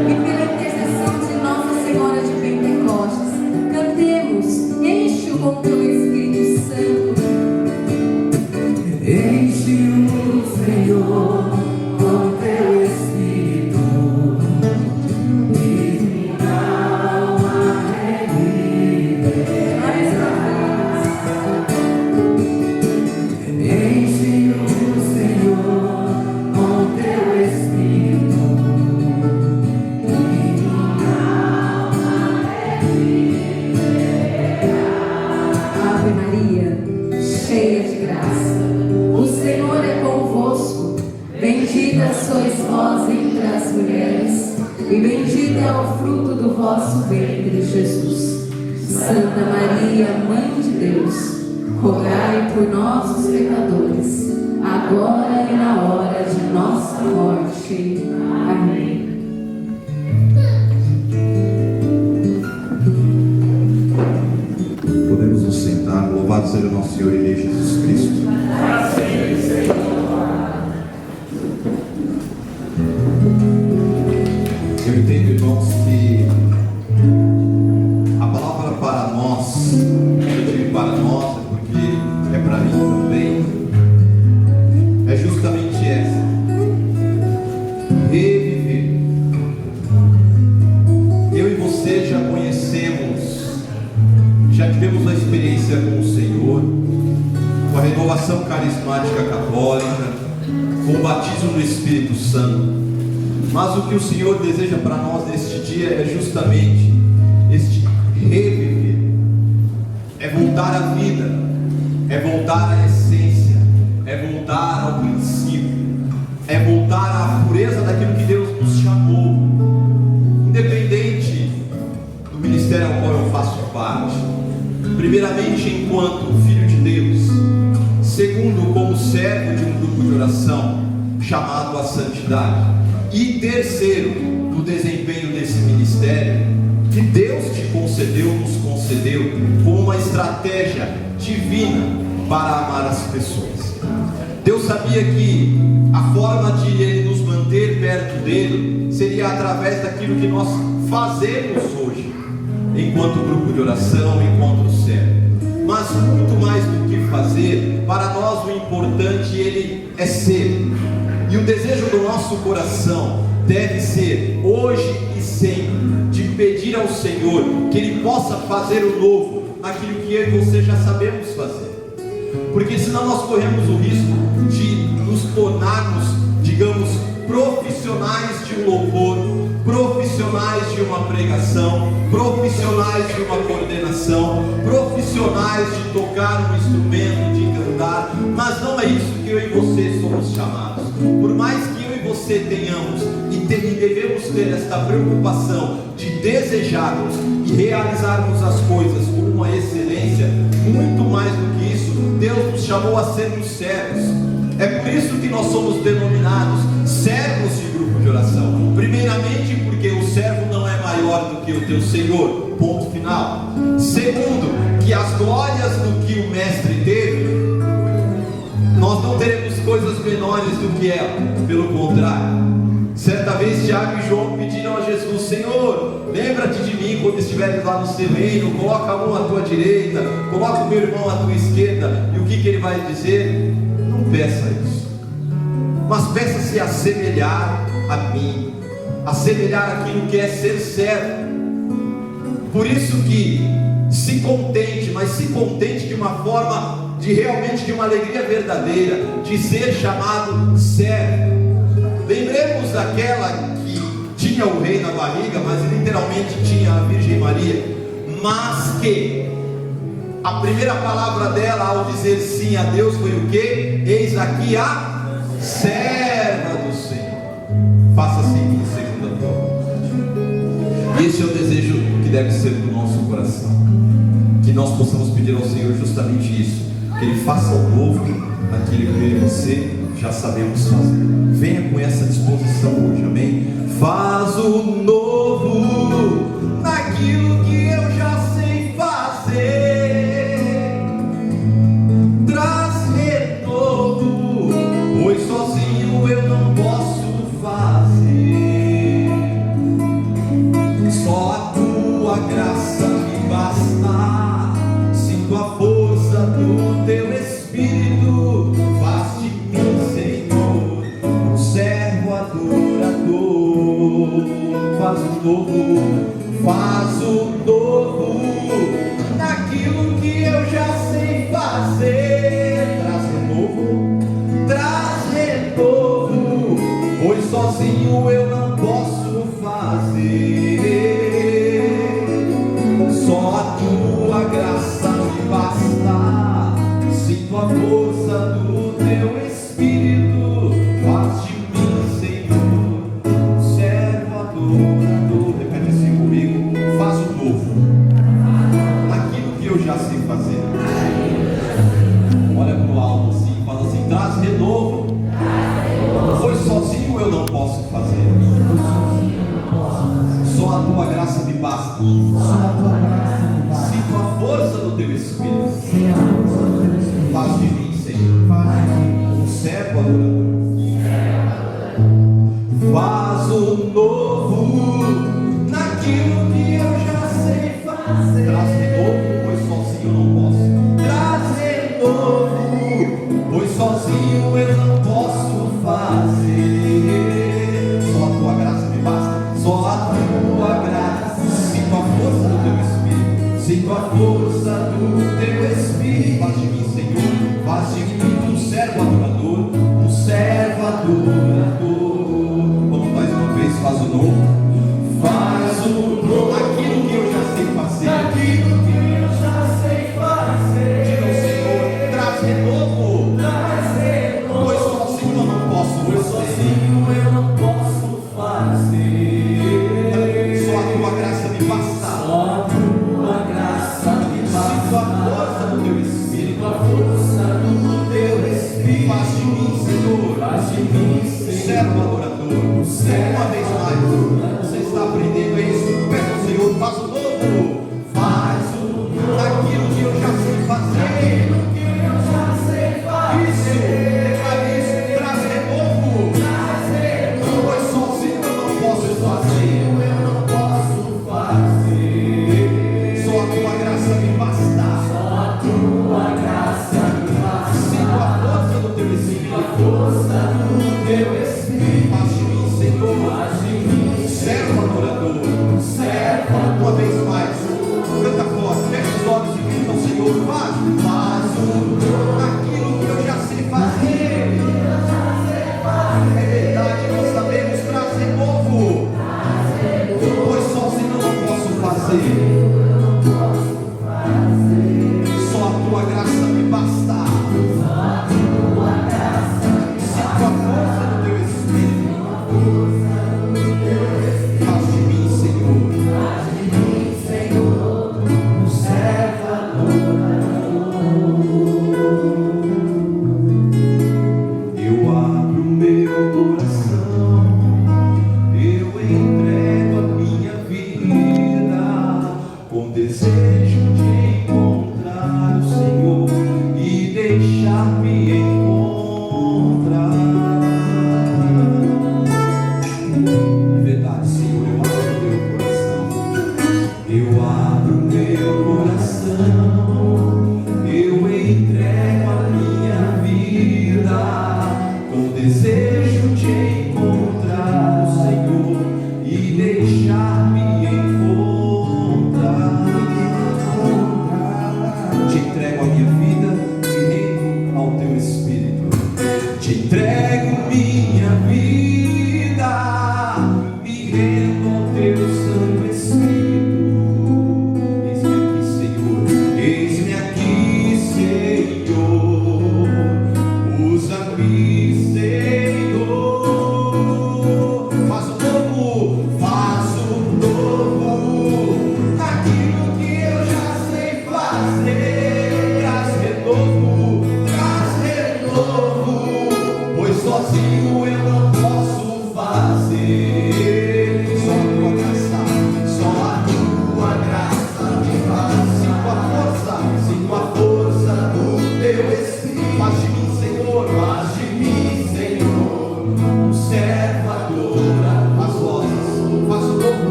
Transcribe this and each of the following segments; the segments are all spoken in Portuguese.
e pela intercessão de Nossa Senhora de Pentecostes, cantemos, enche-o com teu Espírito Santo. Enche-o, Senhor, com teu Espírito, e minha alma revive. Enche-o, Senhor, com teu Espírito, e minha alma revive. Ave Maria, cheia de graça, o Senhor é convosco. Bendita sois vós entre as mulheres, e bendito é o fruto do vosso ventre, Jesus. Santa Maria, Mãe de Deus, rogai por nós, os pecadores, agora e na hora de nossa morte. Amém. Podemos nos sentar. Louvado seja o nosso Senhor e Rei Jesus Cristo. Eu entendo, irmãos, que a palavra para nós, eu digo para nós, é porque é para mim também, é justamente essa: reviver. Eu e você já conhecemos, já tivemos a experiência com o Senhor, com a renovação carismática católica, com o batismo do Espírito Santo. Mas o que o Senhor deseja para nós neste dia é justamente este reviver, é voltar à vida, é voltar à essência, é voltar ao princípio, é voltar à pureza daquilo que Deus nos chamou, independente do ministério ao qual eu faço parte. Primeiramente, enquanto filho de Deus; segundo, como servo de um grupo de oração chamado à santidade; e terceiro, no desempenho desse ministério que Deus te concedeu, nos concedeu, com uma estratégia divina para amar as pessoas. Deus sabia que a forma de Ele nos manter perto dele seria através daquilo que nós fazemos hoje, enquanto grupo de oração, enquanto servo. Mas muito mais do que fazer, para nós o importante Ele é ser. E o desejo do nosso coração deve ser, hoje e sempre, de pedir ao Senhor que Ele possa fazer o novo naquilo que eu e você já sabemos fazer. Porque senão nós corremos o risco de nos tornarmos, digamos, profissionais de um louvor, profissionais de uma pregação, profissionais de uma coordenação, profissionais de tocar um instrumento, de cantar. Mas não é isso que eu e você somos chamados. Por mais que eu e você tenhamos e devemos ter esta preocupação de desejarmos e realizarmos as coisas com uma excelência, muito mais do que isso, Deus nos chamou a sermos servos. É por isso que nós somos denominados servos de grupo de oração. Primeiramente, porque o servo não é maior do que o teu Senhor, ponto final. Segundo, que as glórias do que o mestre teve, nós não teremos coisas menores do que ela, pelo contrário. Certa vez Tiago e João pediram a Jesus: Senhor, lembra-te de mim quando estiveres lá no seu reino, coloca a mão à tua direita, coloca o meu irmão à tua esquerda. E o que ele vai dizer? Não peça isso, mas peça-se assemelhar a mim, assemelhar aquilo que é ser servo. Por isso que se contente, mas se contente de uma forma de realmente de uma alegria verdadeira, de ser chamado servo. Lembremos daquela que tinha o rei na barriga, mas literalmente tinha a Virgem Maria, mas que a primeira palavra dela ao dizer sim a Deus foi o que? Eis aqui a serva do Senhor, faça-se em mim segundo a tua vontade. Esse é o desejo que deve ser do nosso coração, que nós possamos pedir ao Senhor justamente isso, que Ele faça o novo naquilo que eu e você já sabemos fazer. Venha com essa disposição hoje, amém? Faz o novo naquilo que eu já sei fazer, traz retorno, pois sozinho eu não posso fazer. tua graça me basta. Sinto a força do teu Espírito. Faz de mim, Senhor, um servo adorador. Faz o novo naquilo que eu já sei fazer. Traz renovo, pois sozinho eu não posso fazer. Só a tua graça me basta. Sinto a força do teu Espírito. Faz de mim, Senhor, um servo adorador. Repete assim comigo: faz o novo naquilo que eu já sei fazer. Olha para o alto assim, fala assim: traz renovo, pois sozinho eu não posso fazer. Só a tua graça me basta. Sinto a força do teu Espírito. Faz de mim, Senhor, um servo adorador. Faz o novo naquilo que eu já sei fazer. Traz renovo, pois sozinho eu não posso. Traz renovo, pois sozinho eu não posso fazer. Só a tua graça me basta. Só a tua graça. Sinto a força do teu Espírito. Sinto a força do teu Espírito. Faz de mim, Senhor, faz de mim um servo adorador. Um servo adorador. Vamos mais uma vez, faz o novo. Faz o novo. Aquilo que eu já sei fazer. Aquilo que eu já sei fazer. Diga ao Senhor: traz renovo. Pois sozinho eu não posso fazer. Eu não posso fazer. Só a tua graça me basta. Só a tua graça me basta. Sinto a força do teu Espírito. A força do teu Espírito. Faz de mim, Senhor. Faz de mim, Senhor, servo adorador. Uma vez mais, você está aprendendo isso? Peça ao Senhor: faz o novo. Faz o novo naquilo que eu já sei fazer. Isso, declare isso. Traz renovo. Pois sozinho eu não posso fazer. Só a tua graça me basta. Sinto a força do teu Espírito. Faz de mim, Senhor, servo adorador. Uma vez mais, canta forte, fecha os olhos e grita ao Senhor: faz aquilo que eu já sei fazer. É verdade, nós sabemos. Traz renovo, pois sozinho eu não posso fazer. Só a tua graça me basta. Sinto a força do teu Espírito. Faz de mim, Senhor, um servo adorador. Eu abro meu coração, eu entrego a minha vida, com desejo de encontrar o Senhor e deixar-me encontrar. De verdade, Senhor, eu abro meu coração, eu entrego a minha vida, com desejo de encontrar o Senhor e deixar-me encontrar.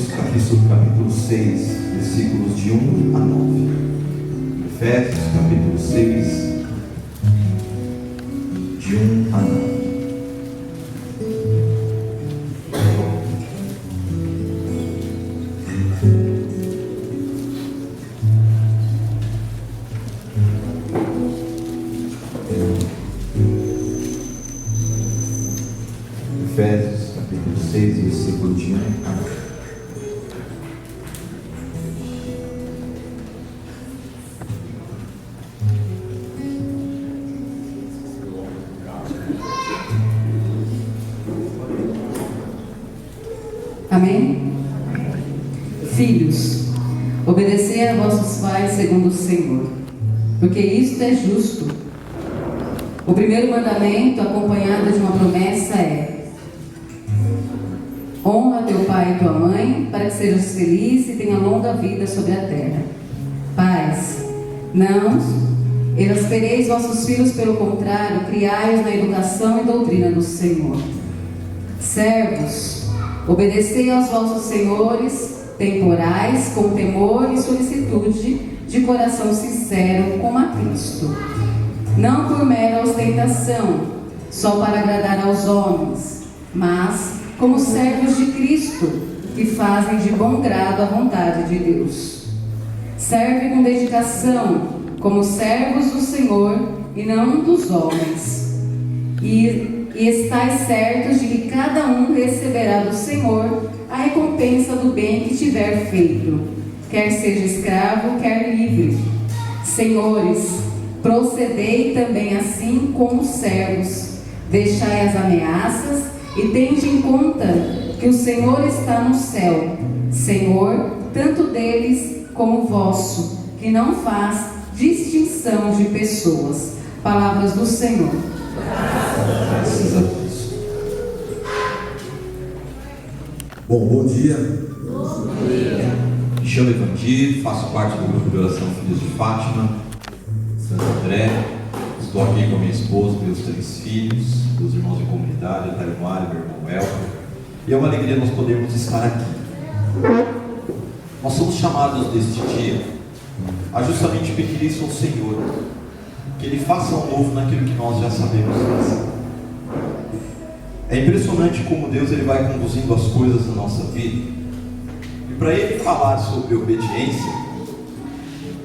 Efésios capítulo 6, versículos de 1 a 9. Efésios capítulo 6, de 1 a 9. Efésios capítulo 6, versículo de 1 a 9. Amém? Filhos, obedecei a vossos pais segundo o Senhor, porque isto é justo. O primeiro mandamento, acompanhado de uma promessa, é: honra teu pai e tua mãe, para que sejas feliz e tenha longa vida sobre a terra. Pais, não exaspereis vossos filhos, pelo contrário, criai-os na educação e doutrina do Senhor. Servos, obedecei aos vossos senhores temporais com temor e solicitude, de coração sincero, como a Cristo, não por mera ostentação, só para agradar aos homens, mas como servos de Cristo, que fazem de bom grado a vontade de Deus. Serve com dedicação, como servos do Senhor e não dos homens. E estais certos de que cada um receberá do Senhor a recompensa do bem que tiver feito, quer seja escravo, quer livre. Senhores, procedei também assim como servos, deixai as ameaças e tende em conta que o Senhor está no céu, Senhor tanto deles como vosso, que não faz distinção de pessoas. Palavras do Senhor. Graças a Deus. Bom dia. Me chamo Evandir, faço parte do grupo de oração Filhos de Fátima, Santo André. Estou aqui com a minha esposa, meus 3 filhos, meus irmãos de comunidade, a Tarimara e meu irmão Elton. E é uma alegria nós podermos estar aqui. Nós somos chamados neste dia a justamente pedir isso ao Senhor, que Ele faça um novo naquilo que nós já sabemos fazer. É impressionante como Deus Ele vai conduzindo as coisas na nossa vida. E para Ele falar sobre obediência,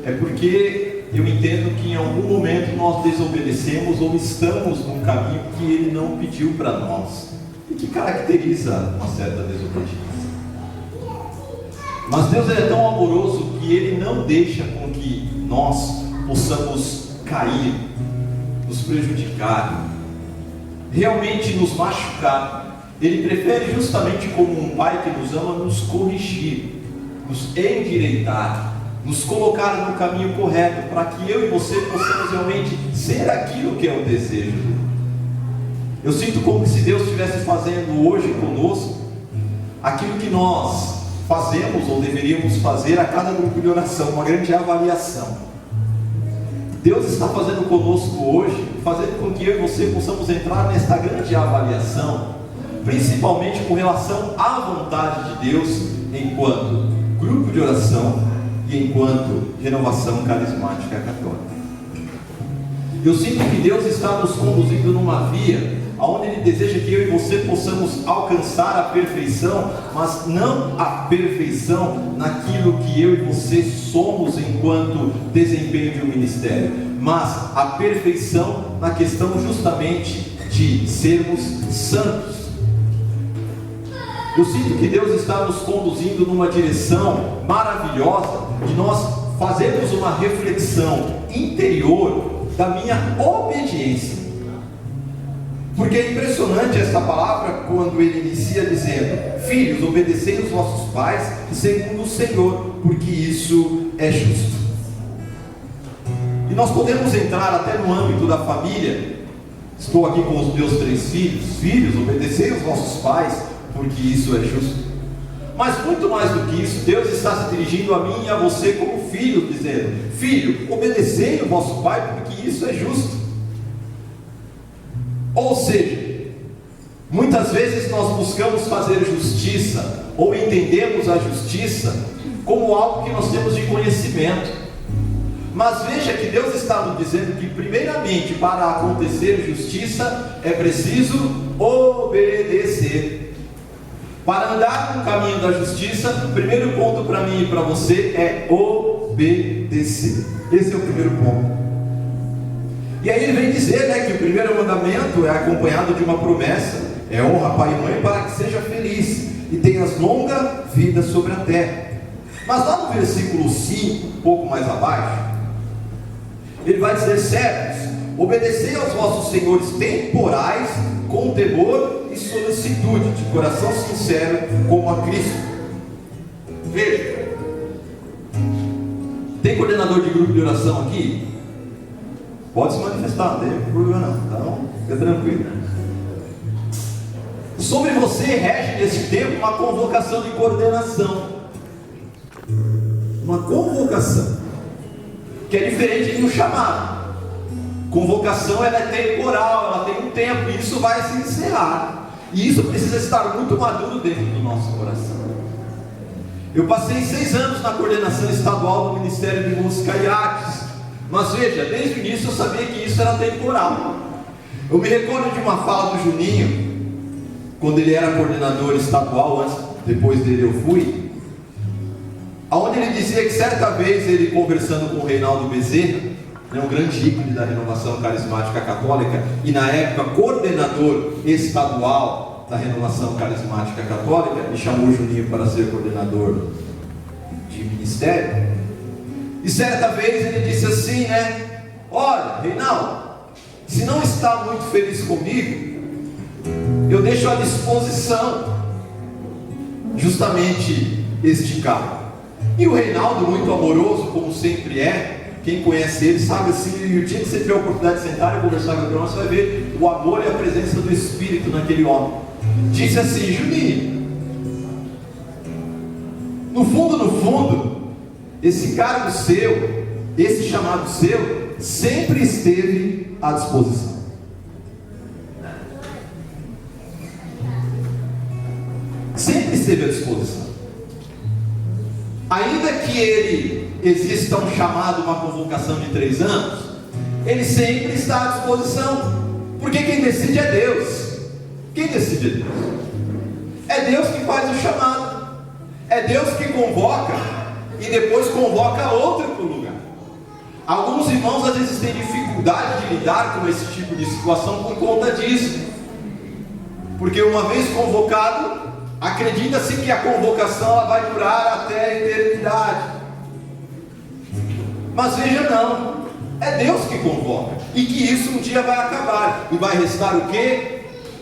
é porque eu entendo que em algum momento nós desobedecemos ou estamos num caminho que Ele não pediu para nós e que caracteriza uma certa desobediência. Mas Deus é tão amoroso que Ele não deixa com que nós possamos cair, nos prejudicar, realmente nos machucar. Ele prefere, justamente como um pai que nos ama, nos corrigir, nos endireitar, nos colocar no caminho correto, para que eu e você possamos realmente ser aquilo que é o desejo dele. Eu sinto como se Deus estivesse fazendo hoje conosco aquilo que nós fazemos ou deveríamos fazer a cada grupo de oração, uma grande avaliação. Deus está fazendo conosco hoje, fazendo com que eu e você possamos entrar nesta grande avaliação, principalmente com relação à vontade de Deus, enquanto grupo de oração e enquanto renovação carismática católica. Eu sinto que Deus está nos conduzindo numa via onde Ele deseja que eu e você possamos alcançar a perfeição, mas não a perfeição naquilo que eu e você somos enquanto desempenho de um ministério, mas a perfeição na questão justamente de sermos santos. Eu sinto que Deus está nos conduzindo numa direção maravilhosa de nós fazermos uma reflexão interior da minha obediência. Porque é impressionante essa palavra quando ele inicia dizendo: filhos, obedecei os vossos pais segundo o Senhor, porque isso é justo. E nós podemos entrar até no âmbito da família. Estou aqui com os meus 3 filhos. Filhos, obedecei os vossos pais, porque isso é justo. Mas muito mais do que isso, Deus está se dirigindo a mim e a você como filho, dizendo: filho, obedecei o vosso pai, porque isso é justo. Ou seja, muitas vezes nós buscamos fazer justiça ou entendemos a justiça como algo que nós temos de conhecimento. Mas veja que Deus está nos dizendo que, primeiramente, para acontecer justiça, é preciso obedecer. Para andar no caminho da justiça, o primeiro ponto para mim e para você é obedecer. Esse é o primeiro ponto. E aí ele vem dizer, que o primeiro mandamento é acompanhado de uma promessa: é honra pai e mãe para que seja feliz e tenhas longa vida sobre a terra. Mas lá no versículo 5, um pouco mais abaixo, ele vai dizer: servos, obedecei aos vossos senhores temporais com temor e solicitude, de coração sincero, como a Cristo. Veja, tem coordenador de grupo de oração aqui? Pode se manifestar, não tem problema não, tá bom? Fica tranquilo. Sobre você rege nesse tempo uma convocação de coordenação. Uma convocação, que é diferente de um chamado. Convocação, ela é temporal, ela tem um tempo, e isso vai se encerrar. E isso precisa estar muito maduro dentro do nosso coração. Eu passei 6 anos na coordenação estadual do Ministério de Música e Artes. Mas veja, desde o início eu sabia que isso era temporal. Eu me recordo de uma fala do Juninho, quando ele era coordenador estadual, depois dele eu fui, onde ele dizia que certa vez ele conversando com o Reinaldo Bezerra, um grande ícone da renovação carismática católica, e na época coordenador estadual da renovação carismática católica, e chamou o Juninho para ser coordenador de ministério. E certa vez ele disse assim, olha, Reinaldo, se não está muito feliz comigo, eu deixo à disposição justamente este cargo. E o Reinaldo, muito amoroso, como sempre é, quem conhece ele sabe assim, e o dia que você tiver a oportunidade de sentar e conversar com ele, você vai ver o amor e a presença do Espírito naquele homem. Disse assim: Juninho, no fundo, esse cargo seu, esse chamado seu, sempre esteve à disposição. Sempre esteve à disposição. Ainda que ele exista um chamado, uma convocação de 3 anos, ele sempre está à disposição, porque quem decide é Deus. Quem decide é Deus. É Deus que faz o chamado, é Deus que convoca e depois convoca outro para o lugar. Alguns irmãos às vezes têm dificuldade de lidar com esse tipo de situação por conta disso, porque uma vez convocado, acredita-se que a convocação ela vai durar até a eternidade. Mas veja, não, é Deus que convoca, e que isso um dia vai acabar, e vai restar o quê?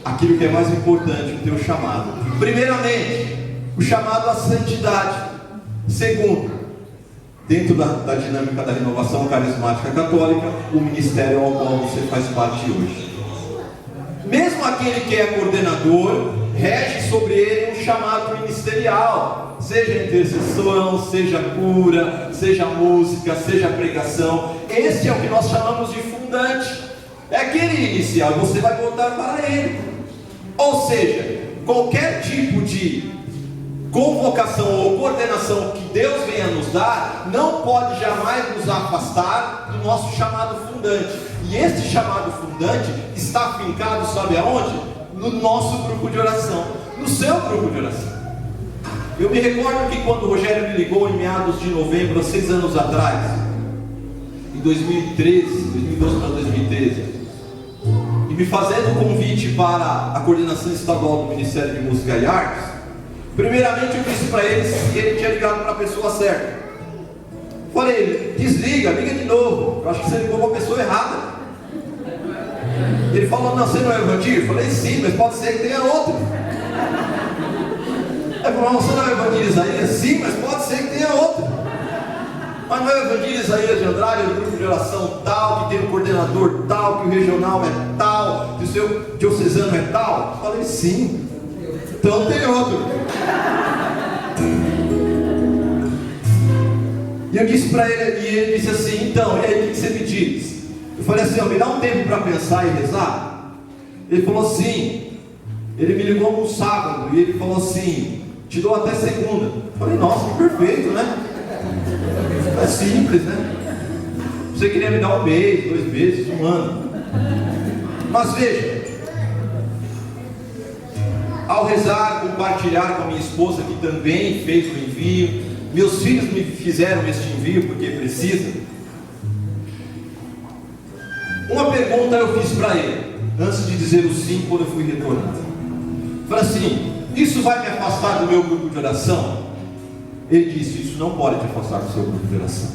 Aquilo que é mais importante, o teu chamado. Primeiramente, o chamado à santidade. Segundo, dentro da dinâmica da renovação carismática católica, o ministério ao qual você faz parte hoje. Mesmo aquele que é coordenador, rege sobre ele um chamado ministerial, seja intercessão, seja cura, seja música, seja pregação. Esse é o que nós chamamos de fundante, é aquele inicial, você vai voltar para ele. Ou seja, qualquer tipo de convocação ou coordenação que Deus venha nos dar, não pode jamais nos afastar do nosso chamado fundante. E este chamado fundante está afincado, sabe aonde? No nosso grupo de oração, no seu grupo de oração. Eu me recordo que quando o Rogério me ligou em meados de novembro, há 6 anos atrás, em 2012 para 2013, e me fazendo o convite para a coordenação estadual do Ministério de Música e Artes, primeiramente eu disse para ele se ele tinha ligado para a pessoa certa. Falei: desliga, liga de novo, eu acho que você ligou para a pessoa errada. Ele falou: não, você não é Evandir? Eu falei: sim, mas pode ser que tenha outro. Ele falou: você não é Evandir Isaías? Sim, mas pode ser que tenha outro. Mas não é o Evandir Isaías de Andrade, é o grupo de oração tal, que tem um coordenador tal, que o regional é tal, que o seu diocesano é tal? Eu falei: sim, então tem outro. E eu disse para ele, e ele disse assim: então, e aí o que você me diz? Eu falei assim: me dá um tempo para pensar e rezar. Ele falou assim, ele me ligou num sábado, e ele falou assim: te dou até segunda. Falei, nossa, que perfeito, né? É simples, né? Você queria me dar um mês, 2 meses, 1 ano. Mas veja, ao rezar, compartilhar com a minha esposa, que também fez o envio, meus filhos me fizeram este envio porque precisa. Uma pergunta eu fiz para ele, antes de dizer o sim, quando eu fui retornado. Falei assim, isso vai me afastar do meu grupo de oração? Ele disse, isso não pode te afastar do seu grupo de oração.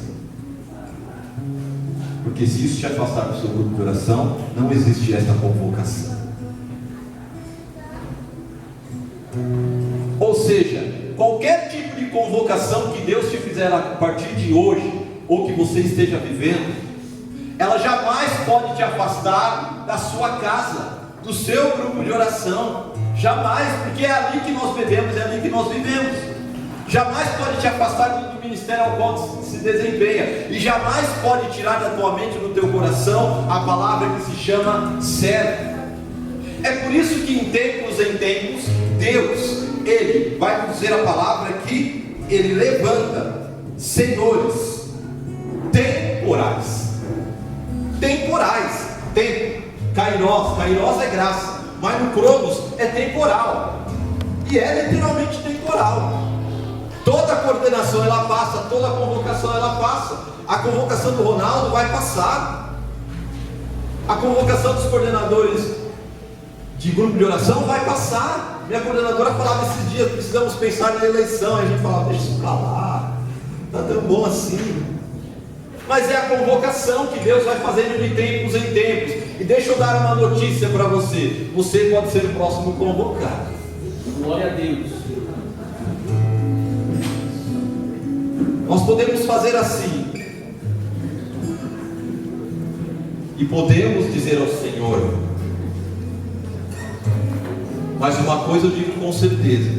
Porque se isso te afastar do seu grupo de oração, não existe esta convocação. Ou seja, qualquer tipo de convocação que Deus te fizer a partir de hoje, ou que você esteja vivendo, ela jamais pode te afastar da sua casa, do seu grupo de oração. Jamais, porque é ali que nós bebemos, é ali que nós vivemos. Jamais pode te afastar do ministério ao qual se desempenha, e jamais pode tirar da tua mente, do teu coração, a palavra que se chama servo. É por isso que em tempos, Deus, Ele vai dizer a palavra que Ele levanta senhores temporais. Tempo, Kairos é graça, mas no Cronos é temporal, e é literalmente temporal. Toda a coordenação ela passa, toda a convocação ela passa. A convocação do Ronaldo vai passar, a convocação dos coordenadores de grupo de oração vai passar. Minha coordenadora falava esses dias, precisamos pensar na eleição, a gente falava, deixa isso pra lá, tá tão bom assim. Mas é a convocação que Deus vai fazendo de tempos em tempos. E deixa eu dar uma notícia para você, você pode ser o próximo convocado. Glória a Deus. Nós podemos fazer assim, e podemos dizer ao Senhor, mas uma coisa eu digo com certeza,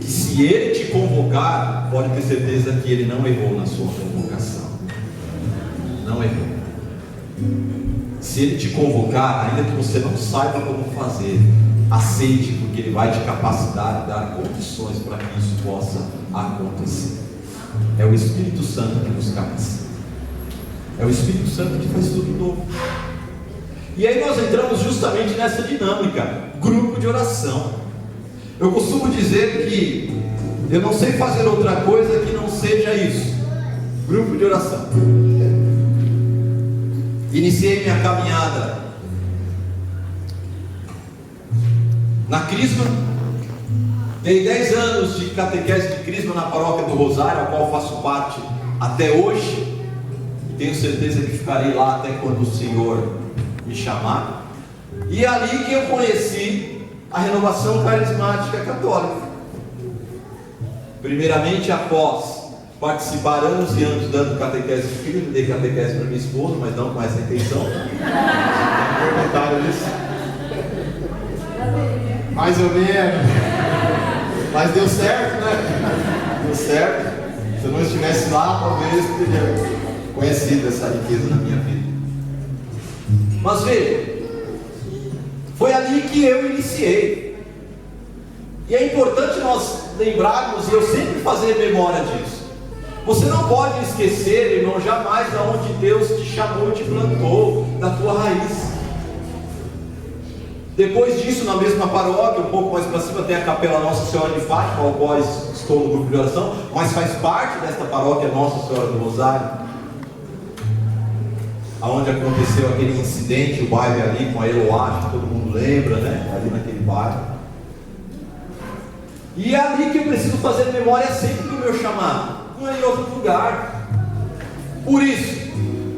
que se Ele te convocar, pode ter certeza que Ele não errou na sua convocação. Não errou. Se Ele te convocar, ainda que você não saiba como fazer, aceite, porque Ele vai te capacitar e dar condições para que isso possa acontecer. É o Espírito Santo que nos capacita. É o Espírito Santo que faz tudo novo. E aí nós entramos justamente nessa dinâmica, grupo de oração. Eu costumo dizer que eu não sei fazer outra coisa que não seja isso, grupo de oração. Iniciei minha caminhada na Crisma. Tenho 10 anos de catequese de Crisma na paróquia do Rosário, a qual faço parte até hoje, e tenho certeza que ficarei lá até quando o Senhor me chamar. E é ali que eu conheci a renovação carismática católica. Primeiramente, após participar anos e anos dando catequese de filho, dei catequese para minha esposa, mas não com essa intenção. Perguntaram isso. Mais ou menos. Mas deu certo, né? Deu certo. Se eu não estivesse lá, talvez eu teria conhecido essa riqueza na minha vida. Mas veja, foi ali que eu iniciei. E é importante nós lembrarmos, e eu sempre fazer memória disso. Você não pode esquecer, irmão, jamais de onde Deus te chamou e te plantou, da tua raiz. Depois disso, na mesma paróquia, um pouco mais para cima, tem a Capela Nossa Senhora de Fátima, ao qual estou no grupo de oração, mas faz parte desta paróquia Nossa Senhora do Rosário, aonde aconteceu aquele incidente, o baile ali com a Eloá, que todo mundo lembra, né? Ali naquele baile. E é ali que eu preciso fazer memória sempre do meu chamado, não é em outro lugar. Por isso,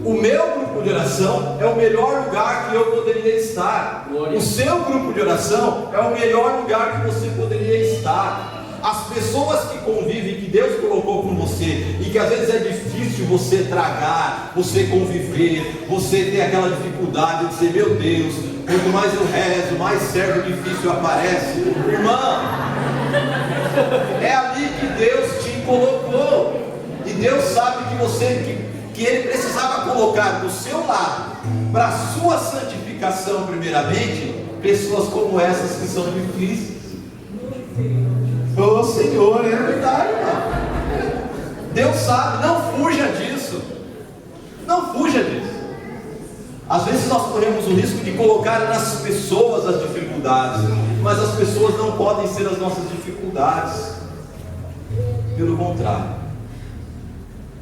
o meu grupo de oração é o melhor lugar que eu poderia estar. Glória. O seu grupo de oração é o melhor lugar que você poderia estar. As pessoas que convivem, que Deus colocou com você, e que às vezes é difícil você tragar, você conviver, você ter aquela dificuldade de dizer, meu Deus, quanto mais eu rezo, mais servo difícil aparece. Irmão, é ali que Deus te colocou. E Deus sabe que Ele precisava colocar do seu lado, para a sua santificação primeiramente, pessoas como essas que são difíceis. Oh, ao Senhor, é verdade, irmão. Deus sabe, não fuja disso. Não fuja disso. Às vezes nós corremos o risco de colocar nas pessoas as dificuldades, mas as pessoas não podem ser as nossas dificuldades. Pelo contrário,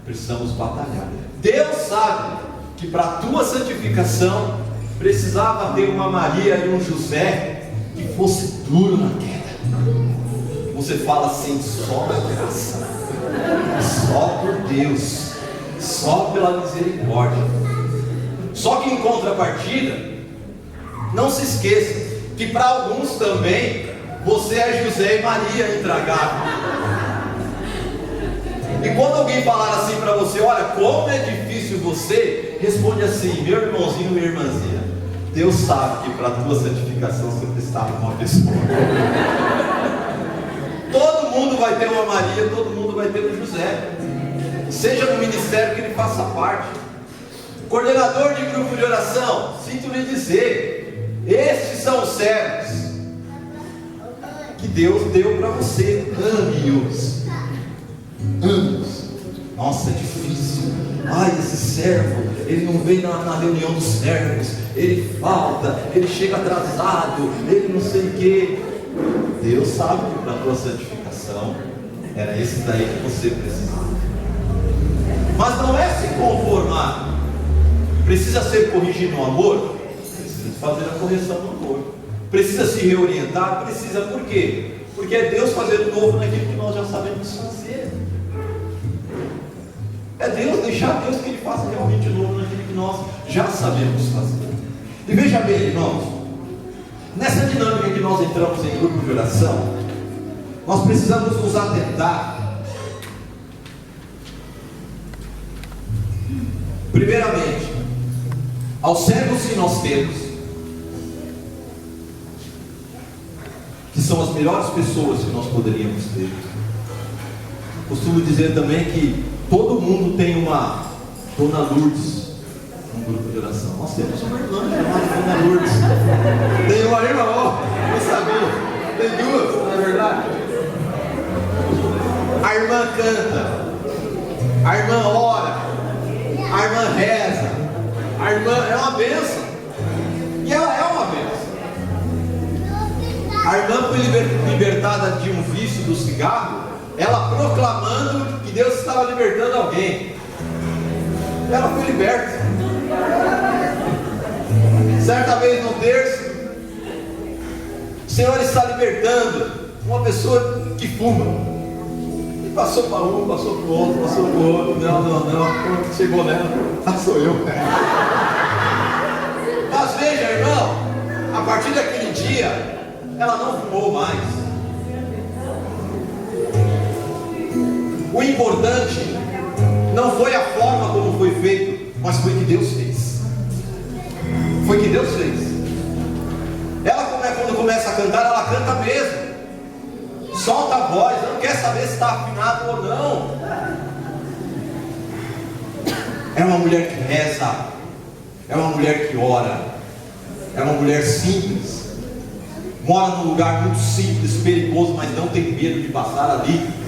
precisamos batalhar. Deus sabe que para a tua santificação precisava ter uma Maria e um José que fosse duro na queda. Você fala assim, só na graça, só por Deus, só pela misericórdia. Só que em contrapartida, não se esqueça que para alguns também você é José e Maria intragável. E quando alguém falar assim para você, olha como é difícil você, responde assim, meu irmãozinho, minha irmãzinha, Deus sabe que para a tua santificação você precisava de uma pessoa. Todo mundo vai ter uma Maria, todo mundo vai ter um José, seja no ministério que ele faça parte. Coordenador de grupo de oração, sinto lhe dizer, estes são os servos que Deus deu para você. Ame-os. Ame-os. Nossa, é difícil. Ai, esse servo, ele não vem na reunião dos servos, ele falta, ele chega atrasado, ele não sei o que. Deus sabe que para a tua santificação era esse daí que você precisava. Mas não é se conformar. Precisa ser corrigido no amor? Precisa fazer a correção no amor. Precisa se reorientar? Precisa. Por quê? Porque é Deus fazendo novo naquilo que nós já sabemos fazer. É Deus, deixar Deus que Ele faça realmente novo naquilo que nós já sabemos fazer. E veja bem, irmãos, nessa dinâmica que nós entramos em grupo de oração, nós precisamos nos atentar, primeiramente, aos servos que nós temos, que são as melhores pessoas que nós poderíamos ter. Costumo dizer também que todo mundo tem uma Dona Lourdes no grupo de oração. Nós temos uma irmã chamada Dona Lourdes. Tem uma irmã, ó, não sabia. Tem duas, não é verdade? A irmã canta, a irmã ora, a irmã reza, a irmã é uma bênção. E ela é uma bênção. A irmã foi libertada de um vício do cigarro, ela proclamando que Deus estava libertando alguém. Ela foi liberta. Certa vez no terço, o Senhor está libertando uma pessoa que fuma. E passou para um, passou para o outro, passou para o outro. Não. Quando chegou nela, sou eu. Mas veja, irmão, a partir daquele dia, ela não fumou mais. O importante não foi a forma como foi feito, mas foi o que Deus fez. Foi o que Deus fez. Ela, quando começa a cantar, ela canta mesmo. Solta a voz, não quer saber se está afinado ou não. É uma mulher que reza, é uma mulher que ora, é uma mulher simples, mora num lugar muito simples, perigoso, mas não tem medo de passar ali.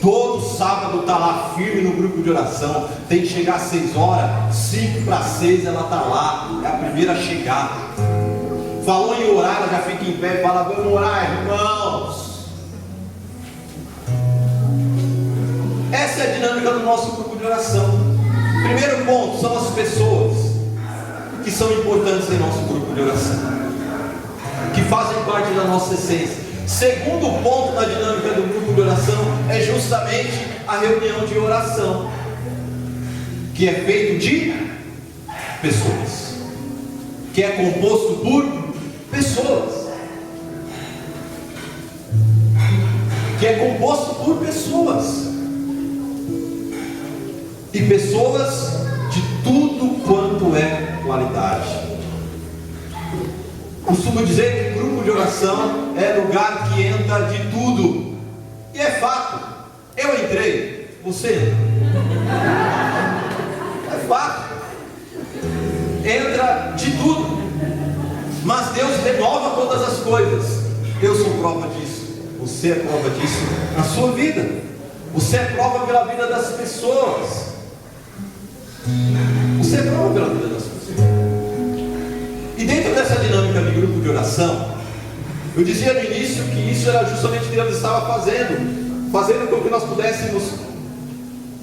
Todo sábado está lá firme no grupo de oração. Tem que chegar às 6 horas, 5 para 6 ela está lá, é a primeira a chegar. Falou em orar, ela já fica em pé e fala, vamos orar, irmãos. Essa é a dinâmica do nosso grupo de oração. Primeiro ponto, são as pessoas que são importantes em nosso grupo de oração, que fazem parte da nossa essência. Segundo ponto na dinâmica do grupo de oração é justamente a reunião de oração, que é feito de pessoas, que é composto por pessoas, que é composto por pessoas, e pessoas de tudo quanto é qualidade. Costumo dizer que grupo de oração é lugar que entra de tudo. E é fato. Eu entrei, você entra. É fato. Entra de tudo. Mas Deus renova todas as coisas. Eu sou prova disso. Você você é prova disso na sua vida. Você é prova pela vida das pessoas. Você é prova pela vida das pessoas. E dentro dessa dinâmica de grupo de oração, eu dizia no início que isso era justamente o que Deus estava fazendo com que nós pudéssemos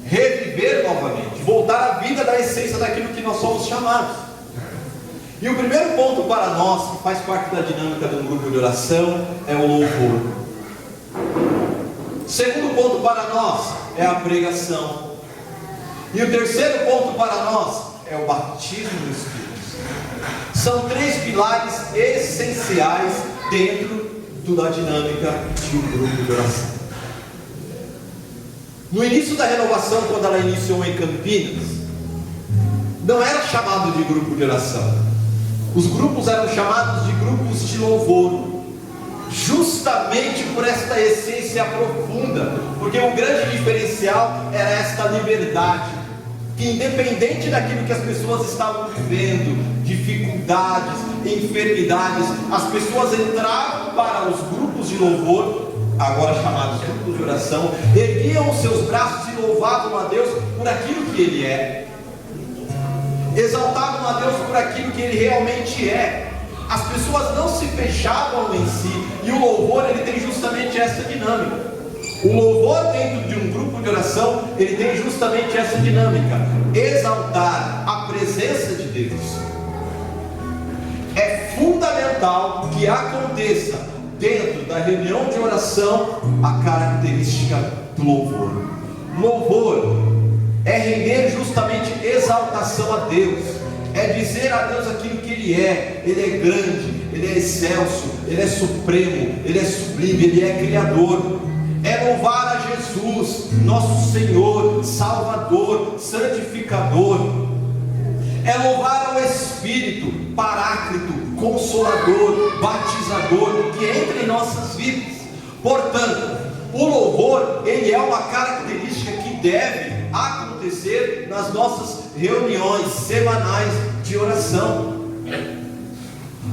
reviver novamente, voltar à vida da essência daquilo que nós somos chamados. E o primeiro ponto para nós, que faz parte da dinâmica de um grupo de oração, é o louvor. O segundo ponto para nós é a pregação. E o terceiro ponto para nós é o batismo no Espírito. São três pilares essenciais dentro da dinâmica de um grupo de oração. No início da renovação, quando ela iniciou em Campinas, não era chamado de grupo de oração. Os grupos eram chamados de grupos de louvor, justamente por esta essência profunda, porque o grande diferencial era esta liberdade, que independente daquilo que as pessoas estavam vivendo, dificuldades, enfermidades, as pessoas entravam para os grupos de louvor, agora chamados grupos de oração, erguiam os seus braços e louvavam a Deus por aquilo que Ele é, exaltavam a Deus por aquilo que Ele realmente é. As pessoas não se fechavam em si, e o louvor ele tem justamente essa dinâmica. O louvor dentro de um grupo de oração, ele tem justamente essa dinâmica: exaltar a presença de Deus. É fundamental que aconteça dentro da reunião de oração a característica do louvor. Louvor é render justamente exaltação a Deus, é dizer a Deus aquilo que Ele é grande, Ele é excelso, Ele é supremo, Ele é sublime, Ele é criador. É louvar a Jesus, nosso Senhor, Salvador, Santificador. É louvar ao Espírito, Paráclito, Consolador, Batizador, que entra em nossas vidas. Portanto, o louvor, ele é uma característica que deve acontecer nas nossas reuniões semanais de oração.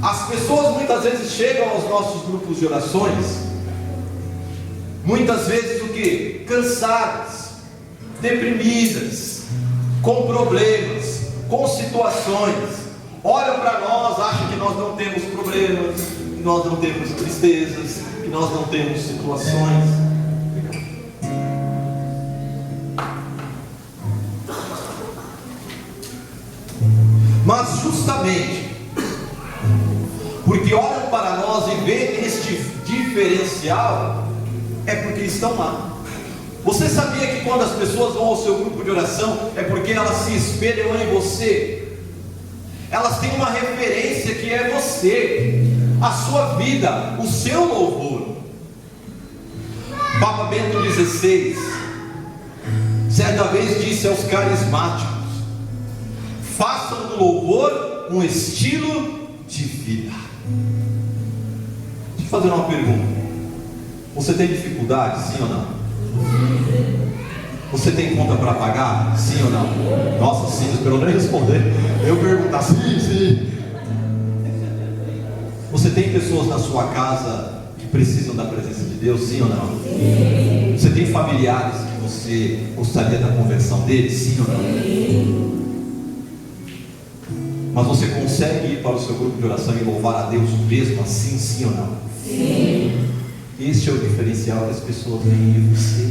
As pessoas muitas vezes chegam aos nossos grupos de orações, muitas vezes o que? Cansadas, deprimidas, com problemas, com situações, olham para nós, acham que nós não temos problemas, que nós não temos tristezas, que nós não temos situações. Mas justamente porque olham para nós e veem este diferencial, é porque estão lá. Você sabia que quando as pessoas vão ao seu grupo de oração, é porque elas se espelham em você? Elas têm uma referência que é você, a sua vida, o seu louvor. Papa Bento XVI certa vez disse aos carismáticos: façam do louvor um estilo de vida. Deixa eu fazer uma pergunta: você tem dificuldade, sim ou não? Você tem conta para pagar, sim ou não? Nossa, sim, não esperou nem responder. Eu perguntar, sim. Você tem pessoas na sua casa que precisam da presença de Deus, sim ou não? Você tem familiares que você gostaria da conversão deles, sim ou não? Mas você consegue ir para o seu grupo de oração e louvar a Deus mesmo assim, sim ou não? Sim. Este é o diferencial que as pessoas veem em você.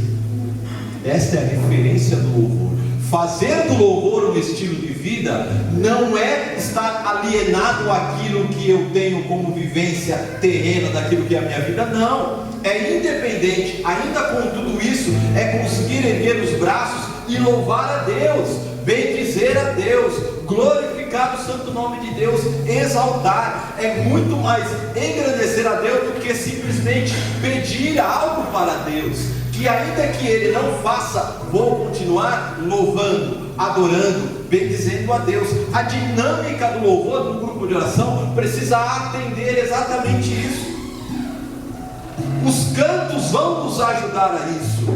Esta é a referência do louvor. Fazer do louvor um estilo de vida não é estar alienado àquilo que eu tenho como vivência terrena, daquilo que é a minha vida, não. É independente, ainda com tudo isso, é conseguir erguer os braços e louvar a Deus, bendizer a Deus, glorificar o santo nome de Deus, exaltar. É muito mais engrandecer a Deus do que simplesmente pedir algo para Deus, que ainda que Ele não faça, vou continuar louvando, adorando, bendizendo a Deus. A dinâmica do louvor do grupo de oração precisa atender exatamente isso. Os cantos vão nos ajudar a isso,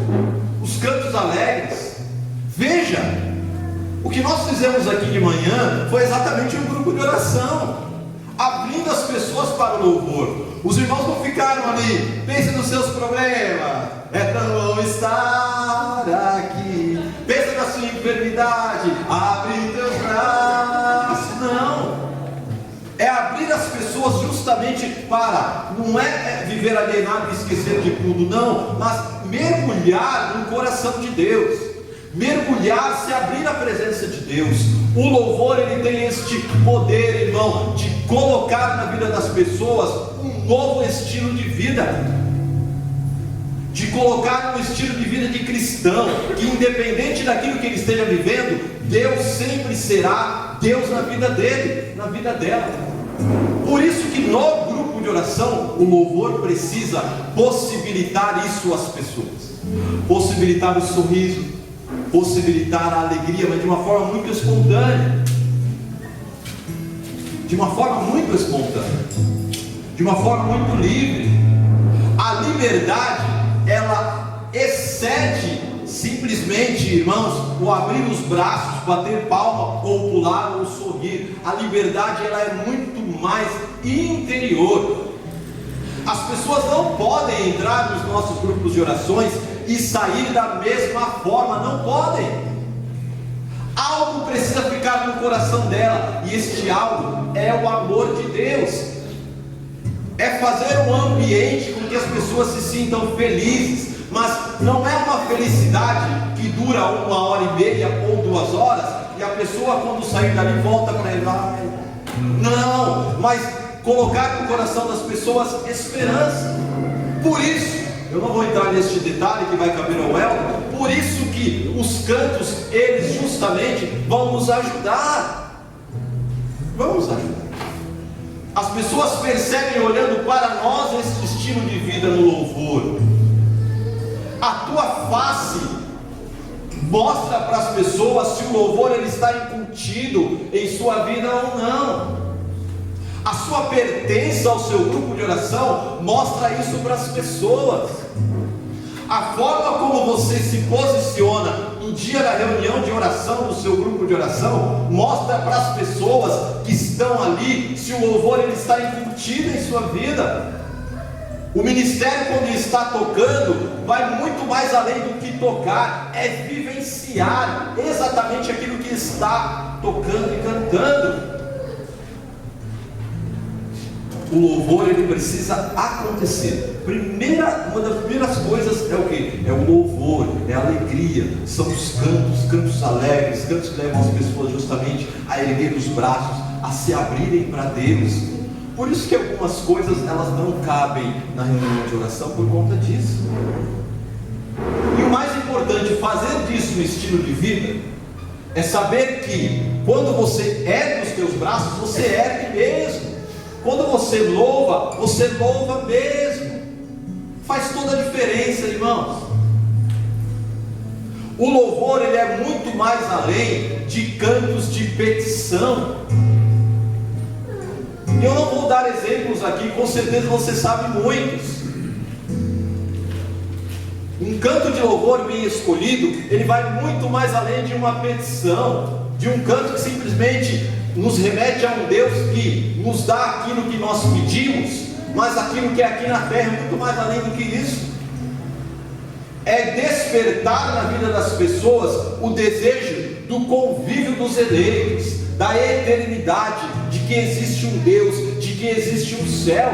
os cantos alegres. Veja, o que nós fizemos aqui de manhã foi exatamente um grupo de oração. Abrir abrindo as pessoas para o louvor. Os irmãos não ficaram ali, pense nos seus problemas, é tão bom estar aqui, pensa na sua enfermidade, abre teus braços. Não, é abrir as pessoas justamente para, não é viver alienado e esquecer de tudo, não, mas mergulhar no coração de Deus, mergulhar, se abrir na presença de Deus. O louvor, ele tem este poder, irmão, de colocar na vida das pessoas um novo estilo de vida, de colocar um estilo de vida de cristão, que independente daquilo que ele esteja vivendo, Deus sempre será Deus na vida dele, na vida dela. Por isso que no grupo de oração, o louvor precisa possibilitar isso às pessoas, possibilitar o sorriso, possibilitar a alegria, mas de uma forma muito espontânea, de uma forma muito espontânea, de uma forma muito livre. A liberdade, ela excede simplesmente, irmãos, o abrir os braços, bater palma, ou pular, ou sorrir. A liberdade, ela é muito mais interior. As pessoas não podem entrar nos nossos grupos de orações e sair da mesma forma, não podem. Algo precisa ficar no coração dela, e este algo é o amor de Deus. É fazer um ambiente com que as pessoas se sintam felizes, mas não é uma felicidade que dura 1h30 ou 2 horas, e a pessoa quando sair dali volta para ele. Não, mas colocar no coração das pessoas esperança. Por isso, eu não vou entrar neste detalhe que vai caber ao Elton, por isso que os cantos, eles justamente vão nos ajudar. Vamos ajudar. As pessoas percebem olhando para nós esse estilo de vida no louvor. A tua face mostra para as pessoas se o louvor ele está incutido em sua vida ou não. A sua pertença ao seu grupo de oração mostra isso para as pessoas. A forma como você se posiciona no dia da reunião de oração do seu grupo de oração mostra para as pessoas que estão ali se o louvor ele está incutido em sua vida. O ministério, quando ele está tocando, vai muito mais além do que tocar, é vivenciar exatamente aquilo que está tocando e cantando. O louvor ele precisa acontecer. Uma das primeiras coisas é o que? É o louvor, é a alegria, são os cantos alegres, cantos que levam as pessoas justamente a erguer os braços, a se abrirem para Deus. Por isso que algumas coisas elas não cabem na reunião de oração por conta disso. E o mais importante, fazer disso um estilo de vida, é saber que quando você ergue os teus braços, você ergue mesmo. Quando você louva mesmo. Faz toda a diferença, irmãos. O louvor ele é muito mais além de cantos de petição. Eu não vou dar exemplos aqui, com certeza você sabe muitos. Um canto de louvor bem escolhido, ele vai muito mais além de uma petição, de um canto que simplesmente nos remete a um Deus que nos dá aquilo que nós pedimos, mas aquilo que é aqui na terra é muito mais além do que isso. É despertar na vida das pessoas o desejo do convívio dos eleitos, da eternidade, de que existe um Deus, de que existe um céu.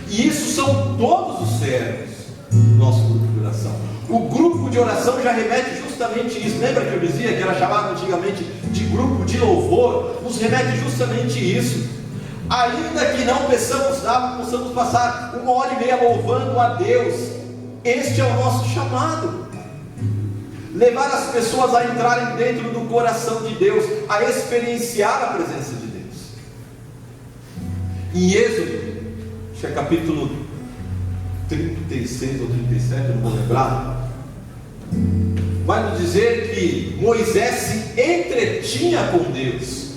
E isso são todos os servos do nosso grupo de oração. O grupo de oração já remete justamente isso. Lembra que eu dizia que era chamado antigamente de grupo de louvor? Nos remete justamente isso. Ainda que não possamos passar 1h30 louvando a Deus, este é o nosso chamado. Levar as pessoas a entrarem dentro do coração de Deus, a experienciar a presença de Deus. Em Êxodo, acho que é capítulo 36 ou 37, não vou lembrar, vai nos dizer que Moisés se entretinha com Deus.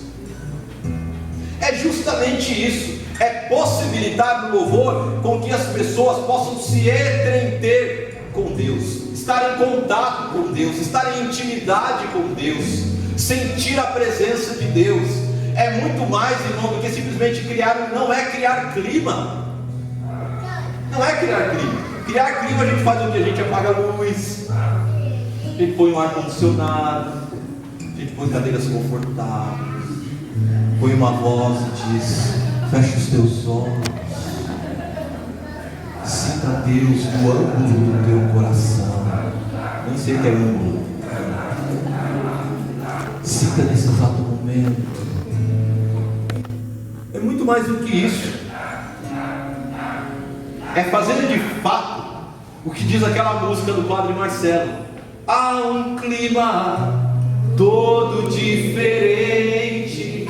É justamente isso, é possibilitar no louvor com que as pessoas possam se entreter com Deus, estar em contato com Deus, estar em intimidade com Deus, sentir a presença de Deus. é muito mais, irmão, do que simplesmente criar. Não é criar clima. Não é criar clima. Criar clima a gente faz o que? A gente apaga a luz, a gente põe um ar-condicionado, a gente põe cadeiras confortáveis, põe uma voz e diz: fecha os teus olhos, sinta Deus no ângulo do teu coração. Nem sei que é ângulo. Sinta nesse exato momento. É muito mais do que isso. É fazer de fato o que diz aquela música do Padre Marcelo: há um clima todo diferente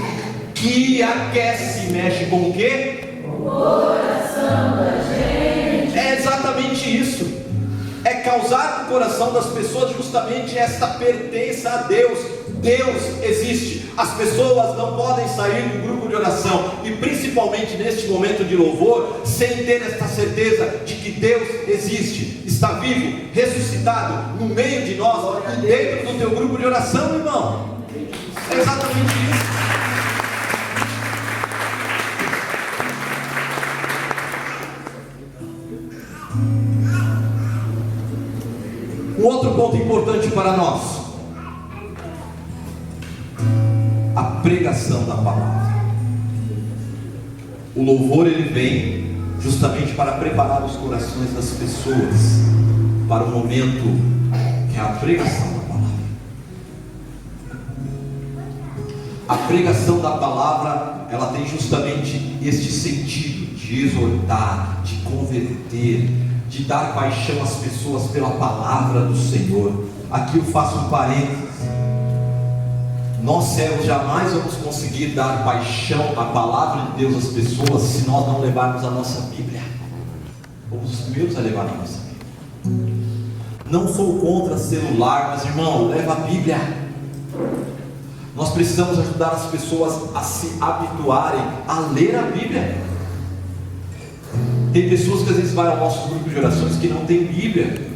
que aquece e mexe com o quê? O coração da gente. É exatamente isso. É causar no coração das pessoas justamente esta pertença a Deus. Deus existe. As pessoas não podem sair do grupo de oração, e principalmente neste momento de louvor, sem ter esta certeza de que Deus existe, está vivo, ressuscitado no meio de nós e dentro do teu grupo de oração, irmão. É exatamente isso. Um outro ponto importante para nós: a pregação da palavra. O louvor, ele vem justamente para preparar os corações das pessoas para o momento que é a pregação da palavra. A pregação da palavra, ela tem justamente este sentido de exortar, de converter, de dar paixão às pessoas pela palavra do Senhor. Aqui eu faço um parênteses. Nós servos jamais vamos conseguir dar paixão à palavra de Deus às pessoas se nós não levarmos a nossa Bíblia. Fomos os primeiros a levar a nossa Bíblia. Não sou contra celular, mas irmão, leva a Bíblia. Nós precisamos ajudar as pessoas a se habituarem a ler a Bíblia. Tem pessoas que às vezes vão ao nosso grupo de orações que não tem Bíblia.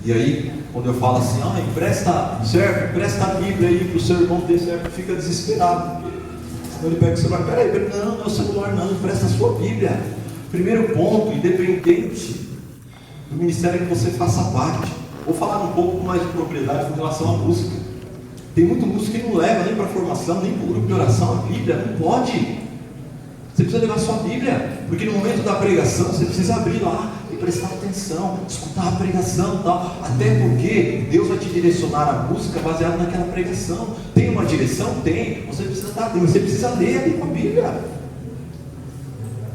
E aí, quando eu falo assim: empresta a Bíblia aí para o seu irmão ter, certo? Fica desesperado. Senão ele pega o celular: peraí, não é o celular não, empresta a sua Bíblia. Primeiro ponto, independente do ministério que você faça parte. Vou falar um pouco mais de propriedade com relação à música. Tem muito músico que não leva nem para a formação, nem para o grupo de oração a Bíblia. Não pode. Você precisa levar a sua Bíblia, porque no momento da pregação você precisa abrir lá e prestar atenção, escutar a pregação e tal. Até porque Deus vai te direcionar a música baseada naquela pregação. Tem uma direção? Tem. Você precisa ler ali com a Bíblia.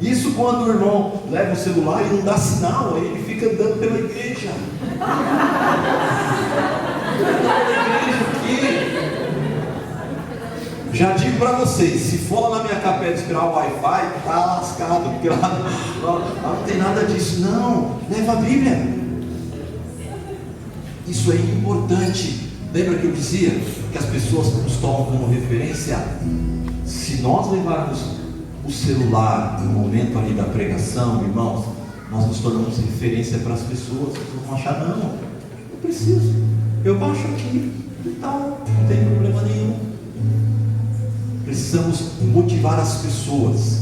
Isso quando o irmão leva o celular e não dá sinal, aí ele fica andando pela igreja. Já digo para vocês, se for lá na minha capela esperar o Wi-Fi, está lascado, porque lá não tem nada disso. Não, leva a Bíblia. Isso é importante. Lembra que eu dizia que as pessoas nos tomam como referência? Se nós levarmos o celular no momento ali da pregação, irmãos, nós nos tornamos referência para as pessoas. Vocês vão achar: não preciso, eu baixo aqui e tal, não tem problema nenhum. Precisamos motivar as pessoas,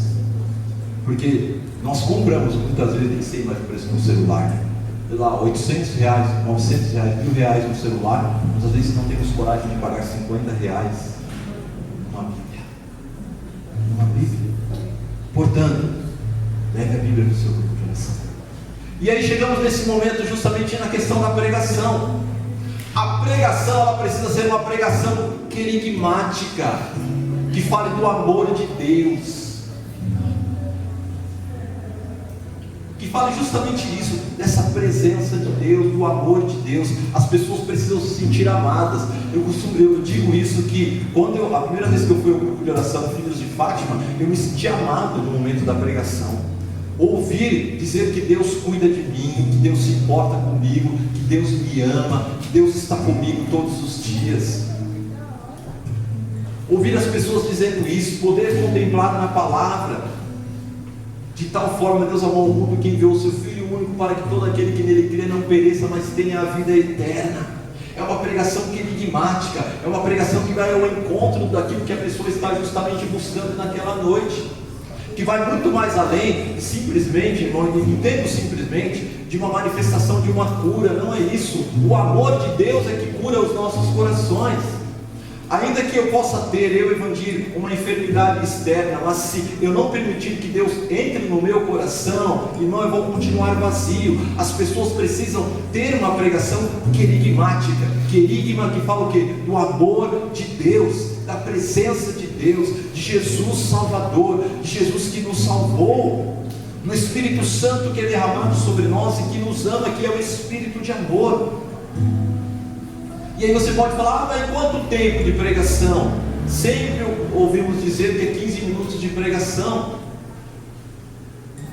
porque nós compramos muitas vezes, nem sei mais o preço do celular, sei lá, R$800, R$900, R$1.000 no celular, mas às vezes não temos coragem de pagar R$50 numa Bíblia. Portanto, leve a Bíblia no seu grupo de oração. E aí chegamos nesse momento justamente na questão da pregação. A pregação, ela precisa ser uma pregação querigmática, que fale do amor de Deus, que fale justamente isso, dessa presença de Deus, do amor de Deus. As pessoas precisam se sentir amadas. Eu digo isso, que a primeira vez que eu fui ao grupo de oração Filhos de Fátima, eu me senti amado no momento da pregação. Ouvir dizer que Deus cuida de mim, que Deus se importa comigo, que Deus me ama, que Deus está comigo todos os dias. Ouvir as pessoas dizendo isso, poder contemplar na palavra: de tal forma Deus amou o mundo que enviou o seu Filho único para que todo aquele que nele crê não pereça, mas tenha a vida eterna. é uma pregação querigmática, é uma pregação que vai ao encontro daquilo que a pessoa está justamente buscando naquela noite, que vai muito mais além de simplesmente, irmão, entendo simplesmente, de uma manifestação de uma cura. Não é isso. O amor de Deus é que cura os nossos corações. Ainda que eu possa ter, eu, Evandir, uma enfermidade externa, mas se eu não permitir que Deus entre no meu coração, irmão, eu vou continuar vazio. As pessoas precisam ter uma pregação querigmática. Querigma que fala o quê? Do amor de Deus, da presença de Deus, de Jesus Salvador, de Jesus que nos salvou, do Espírito Santo que é derramado sobre nós e que nos ama, que é o Espírito de amor. E aí você pode falar, mas quanto tempo de pregação? Sempre ouvimos dizer que é 15 minutos de pregação.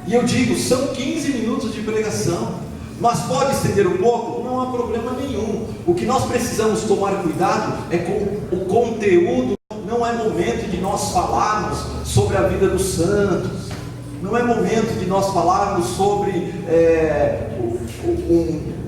E eu digo, são 15 minutos de pregação, mas pode estender um pouco? Não há problema nenhum. O que nós precisamos tomar cuidado é com o conteúdo. Não é momento de nós falarmos sobre a vida dos santos. Não é momento de nós falarmos sobre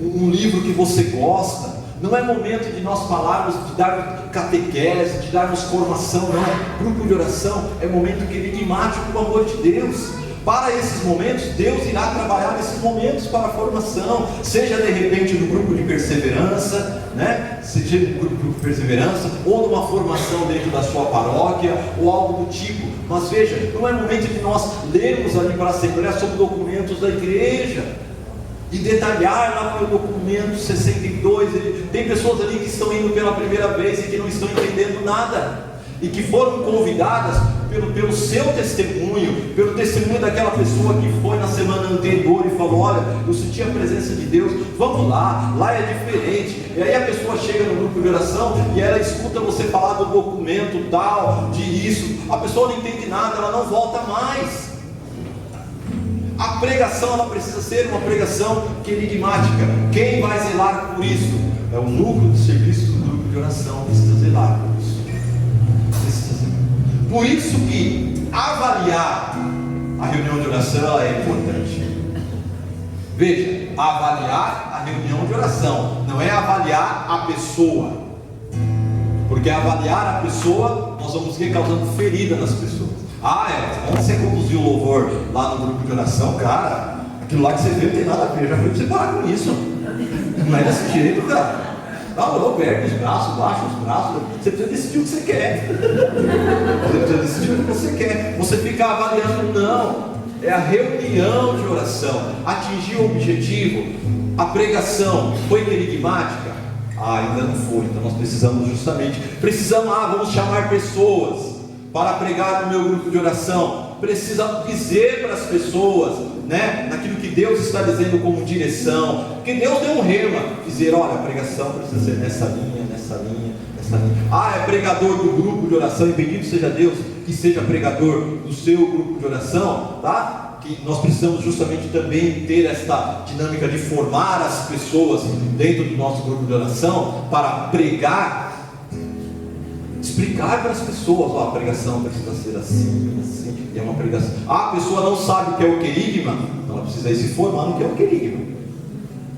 um livro que você gosta. Não é momento de nós falarmos, de dar catequese, de darmos formação, não. Grupo de oração é momento querigmático do amor de Deus. Para esses momentos, Deus irá trabalhar nesses momentos para a formação, seja de repente no grupo de perseverança, né? Seja no grupo de perseverança, ou numa formação dentro da sua paróquia, ou algo do tipo. Mas veja, não é momento de nós lermos ali para a Assembleia sobre documentos da igreja e detalhar lá no documento 62, tem pessoas ali que estão indo pela primeira vez e que não estão entendendo nada, e que foram convidadas pelo seu testemunho, pelo testemunho daquela pessoa que foi na semana anterior e falou, olha, eu senti a presença de Deus, vamos lá é diferente. E aí a pessoa chega no grupo de oração e ela escuta você falar do documento tal, de isso, a pessoa não entende nada, ela não volta mais. A pregação, ela precisa ser uma pregação querigmática. Quem vai zelar por isso? É o núcleo de serviço do grupo de oração, precisa zelar por isso. Por isso que avaliar a reunião de oração é importante. Veja, avaliar a reunião de oração, não é avaliar a pessoa, porque avaliar a pessoa, nós vamos causando ferida nas pessoas. Quando você conduziu o louvor lá no grupo de oração, cara, aquilo lá que você viu não tem nada a ver, já foi pra você parar com isso. Não é desse jeito, cara. Aperta os braços, baixa os braços. Você precisa decidir o que você quer. Você precisa decidir o que você quer. Você fica avaliando, não. É a reunião de oração. Atingir o objetivo. A pregação foi querigmática? Ainda não foi. Então nós precisamos vamos chamar pessoas para pregar no meu grupo de oração. Precisa dizer para as pessoas, né, naquilo que Deus está dizendo como direção, porque Deus deu um rema, dizer, olha, a pregação precisa ser nessa linha. É pregador do grupo de oração, e bendito seja Deus que seja pregador do seu grupo de oração, tá? Que nós precisamos justamente também ter esta dinâmica de formar as pessoas dentro do nosso grupo de oração para pregar. Explicar para as pessoas, a pregação precisa ser assim, é uma pregação. A pessoa não sabe o que é o querigma, então ela precisa ir se formar no que é o querigma,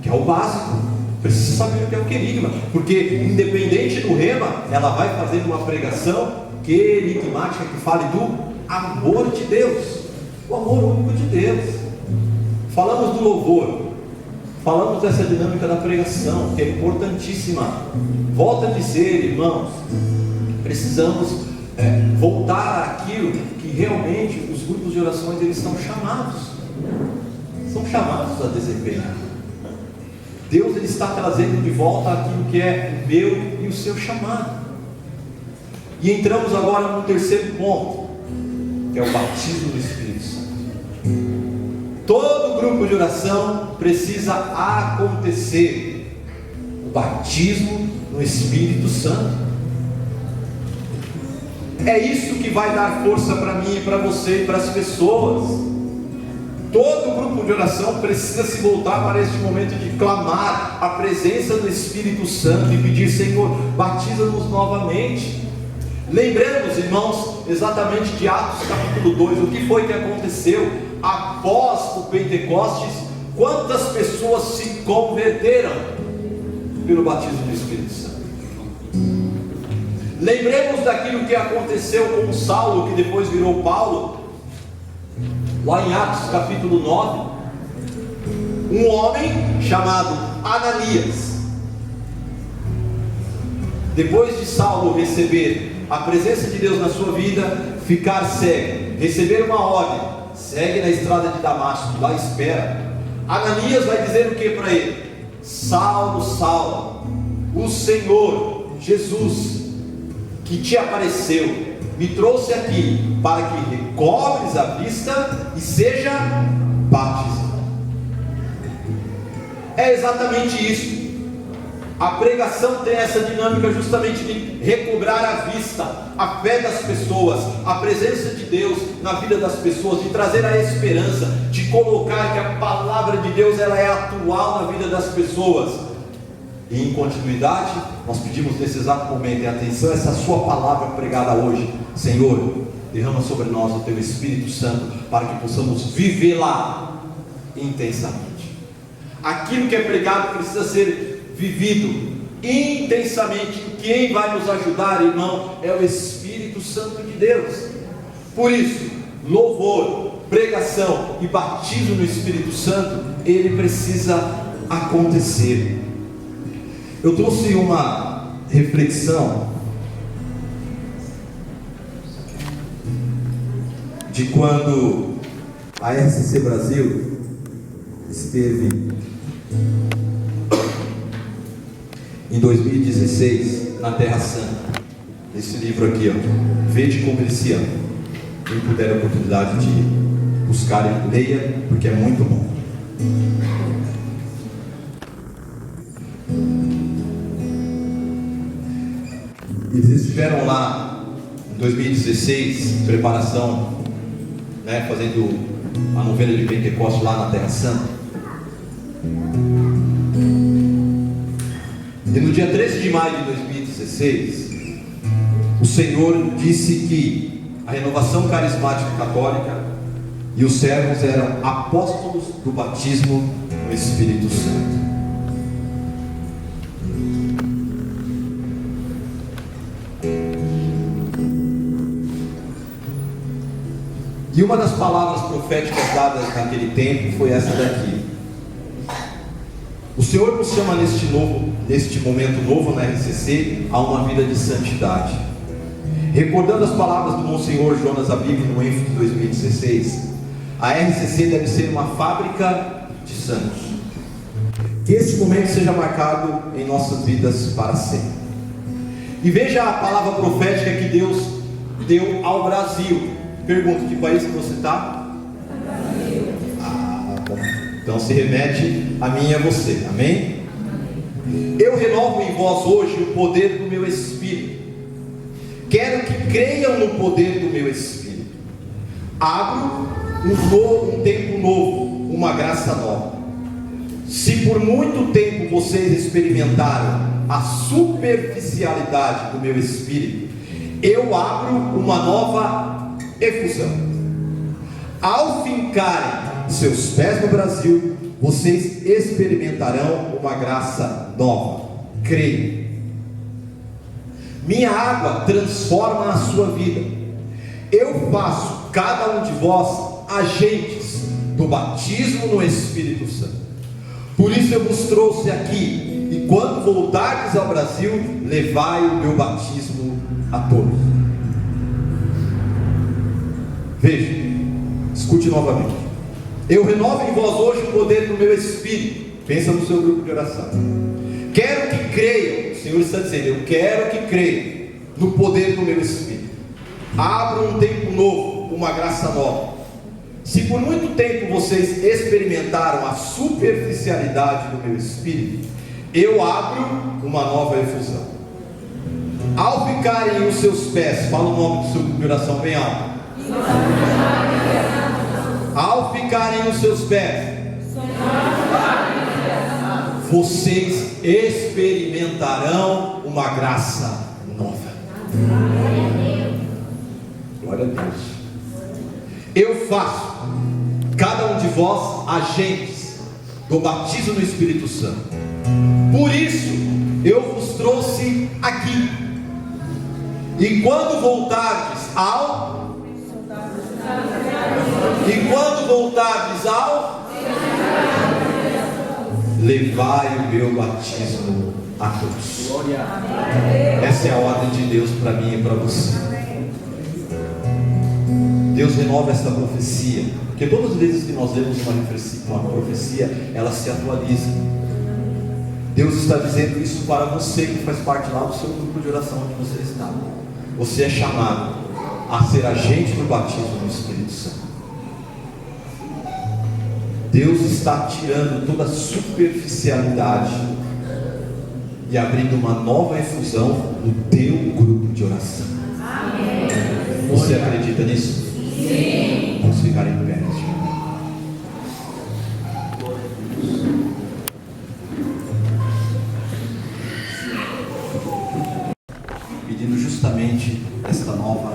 que é o básico. Precisa saber o que é o querigma, porque independente do rema, ela vai fazer uma pregação querigmática que fale do amor de Deus, o amor único de Deus. Falamos do louvor, falamos dessa dinâmica da pregação, que é importantíssima. Volto a dizer, irmãos, precisamos voltar àquilo que realmente os grupos de orações eles são chamados a desempenhar. Deus ele está trazendo de volta aquilo que é o meu e o seu chamado. E entramos agora no terceiro ponto, que é o batismo do Espírito Santo. Todo grupo de oração precisa acontecer o batismo no Espírito Santo. É isso que vai dar força para mim e para você e para as pessoas. Todo grupo de oração precisa se voltar para este momento de clamar a presença do Espírito Santo e pedir, Senhor, batiza-nos novamente. Lembremos, irmãos, exatamente de Atos capítulo 2, o que foi que aconteceu após o Pentecostes, quantas pessoas se converteram. pelo batismo do Espírito Santo. Lembremos daquilo que aconteceu com Saulo, que depois virou Paulo, lá em Atos capítulo 9. Um homem chamado Ananias, depois de Saulo receber a presença de Deus na sua vida, ficar cego, receber uma ordem: segue na estrada de Damasco, lá espera. Ananias vai dizer o que para ele? Saulo, Saulo, o Senhor Jesus que te apareceu me trouxe aqui para que recobres a vista e seja batizado. É exatamente isso. A pregação tem essa dinâmica justamente de recobrar a vista, a fé das pessoas, a presença de Deus na vida das pessoas, de trazer a esperança, de colocar que a palavra de Deus ela é atual na vida das pessoas. E em continuidade, nós pedimos nesse exato momento, e atenção, essa sua palavra pregada hoje: Senhor, derrama sobre nós o Teu Espírito Santo, para que possamos vivê-la intensamente. Aquilo que é pregado precisa ser vivido intensamente. Quem vai nos ajudar, irmão, é o Espírito Santo de Deus. Por isso, louvor, pregação e batismo no Espírito Santo, ele precisa acontecer. Eu trouxe uma reflexão de quando a RCC Brasil esteve em 2016 na Terra Santa. Esse livro aqui, ó, Vede como ele se ama. Quem puder a oportunidade de buscar e leia, porque é muito bom. Eles estiveram lá em 2016, preparação, fazendo a novena de Pentecostes lá na Terra Santa. E no dia 13 de maio de 2016, o Senhor disse que a renovação carismática católica e os servos eram apóstolos do batismo no Espírito Santo. E uma das palavras proféticas dadas naquele tempo foi essa daqui: o Senhor nos chama neste momento novo na RCC a uma vida de santidade. Recordando as palavras do Monsenhor Jonas Abib no ENF de 2016, a RCC deve ser uma fábrica de santos. Que este momento seja marcado em nossas vidas para sempre. E veja a palavra profética que Deus deu ao Brasil. Pergunto: que país que você está? Brasil. Bom. Então se remete a mim e a você, amém? Eu renovo em vós hoje o poder do meu Espírito. Quero que creiam no poder do meu Espírito. Abro um tempo novo, uma graça nova. Se por muito tempo vocês experimentaram a superficialidade do meu Espírito, eu abro uma nova efusão. Ao fincarem seus pés no Brasil, vocês experimentarão uma graça nova. Creio. Minha água transforma a sua vida. Eu faço cada um de vós agentes do batismo no Espírito Santo. Por isso eu vos trouxe aqui, e quando voltardes ao Brasil, levai o meu batismo a todos. Veja, escute novamente. Eu renovo em vós hoje o poder do meu Espírito. Pensa no seu grupo de oração. Quero que creiam. O Senhor está dizendo: eu quero que creiam no poder do meu Espírito. Abro um tempo novo, uma graça nova. Se por muito tempo vocês experimentaram a superficialidade do meu Espírito, eu abro uma nova efusão. Ao ficarem os seus pés, fala o nome do seu grupo de oração bem alto. Ao ficarem os seus pés, vocês experimentarão uma graça nova. Glória a Deus. Eu faço cada um de vós agentes do batismo no Espírito Santo. Por isso eu vos trouxe aqui. E quando voltardes ao levai o meu batismo a todos. Essa é a ordem de Deus para mim e para você. Deus renova esta profecia, porque todas as vezes que nós lemos uma profecia, ela se atualiza. Deus está dizendo isso para você que faz parte lá do seu grupo de oração onde você está. Você é chamado a ser agente do batismo no Espírito Santo. Deus está tirando toda a superficialidade e abrindo uma nova efusão no teu grupo de oração. Amém. Você acredita nisso? Sim. Vamos ficar em pé. Pedindo justamente esta nova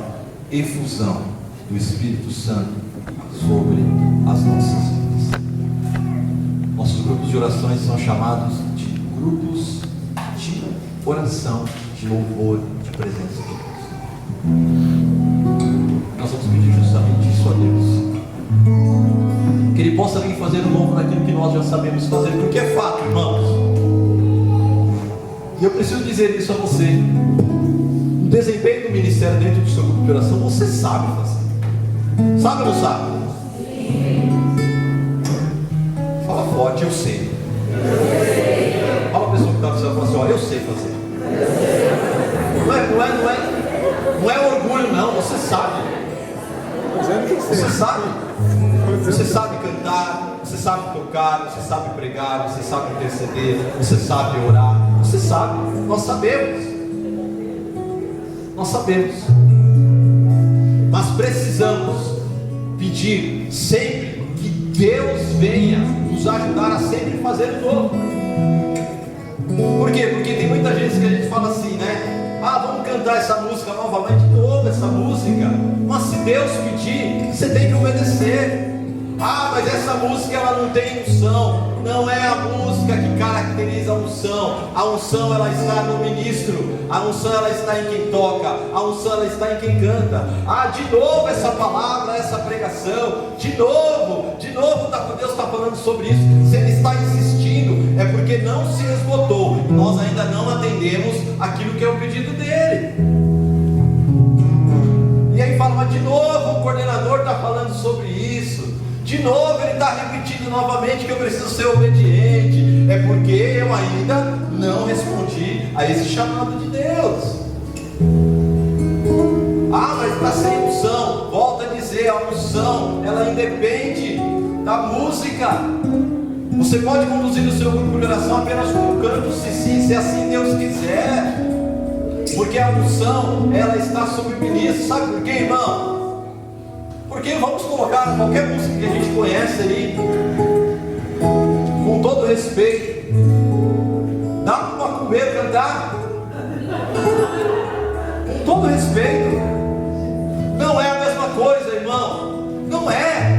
efusão do Espírito Santo sobre as nossas vidas. Nossos grupos de orações são chamados de grupos de oração, de louvor, de presença de Deus. Nós vamos pedir justamente isso a Deus, que Ele possa vir fazer um novo naquilo que nós já sabemos fazer, porque é fato, irmãos. E eu preciso dizer isso a você: o desempenho do ministério dentro do seu grupo de oração, você sabe fazer. Sabe ou não sabe? Fala forte, eu sei. Fala a pessoa que está do seu assim, ó, eu sei fazer. Não é orgulho não, você sabe. Você sabe. Você sabe cantar, você sabe tocar, você sabe pregar, você sabe interceder, você sabe orar, você sabe. Nós sabemos. Mas precisamos pedir sempre que Deus venha nos ajudar a sempre fazer o novo. Por quê? Porque tem muita gente que a gente fala assim, né? Vamos cantar essa música novamente, toda essa música. Mas se Deus pedir, você tem que obedecer. Mas essa música ela não tem unção. Não é a música que caracteriza a unção. A unção ela está no ministro. A unção ela está em quem toca. A unção ela está em quem canta. De novo essa palavra, essa pregação. De novo Deus está falando sobre isso. Se Ele está insistindo, é porque não se esgotou. Nós ainda não atendemos aquilo que é o pedido dele. E aí fala, mas de novo o coordenador está falando sobre isso. De novo ele está repetindo novamente que eu preciso ser obediente. É porque eu ainda não respondi a esse chamado de Deus. Mas está sem unção. Volta a dizer, a unção ela independe da música. Você pode conduzir o seu grupo de oração apenas com um canto, se assim Deus quiser. Porque a unção ela está sobre o ministro. Sabe por quê, irmão? Porque vamos colocar qualquer música que a gente conhece aí, com todo respeito. Dá para um macumbeiro cantar? Com todo respeito. Não é a mesma coisa, irmão. Não é.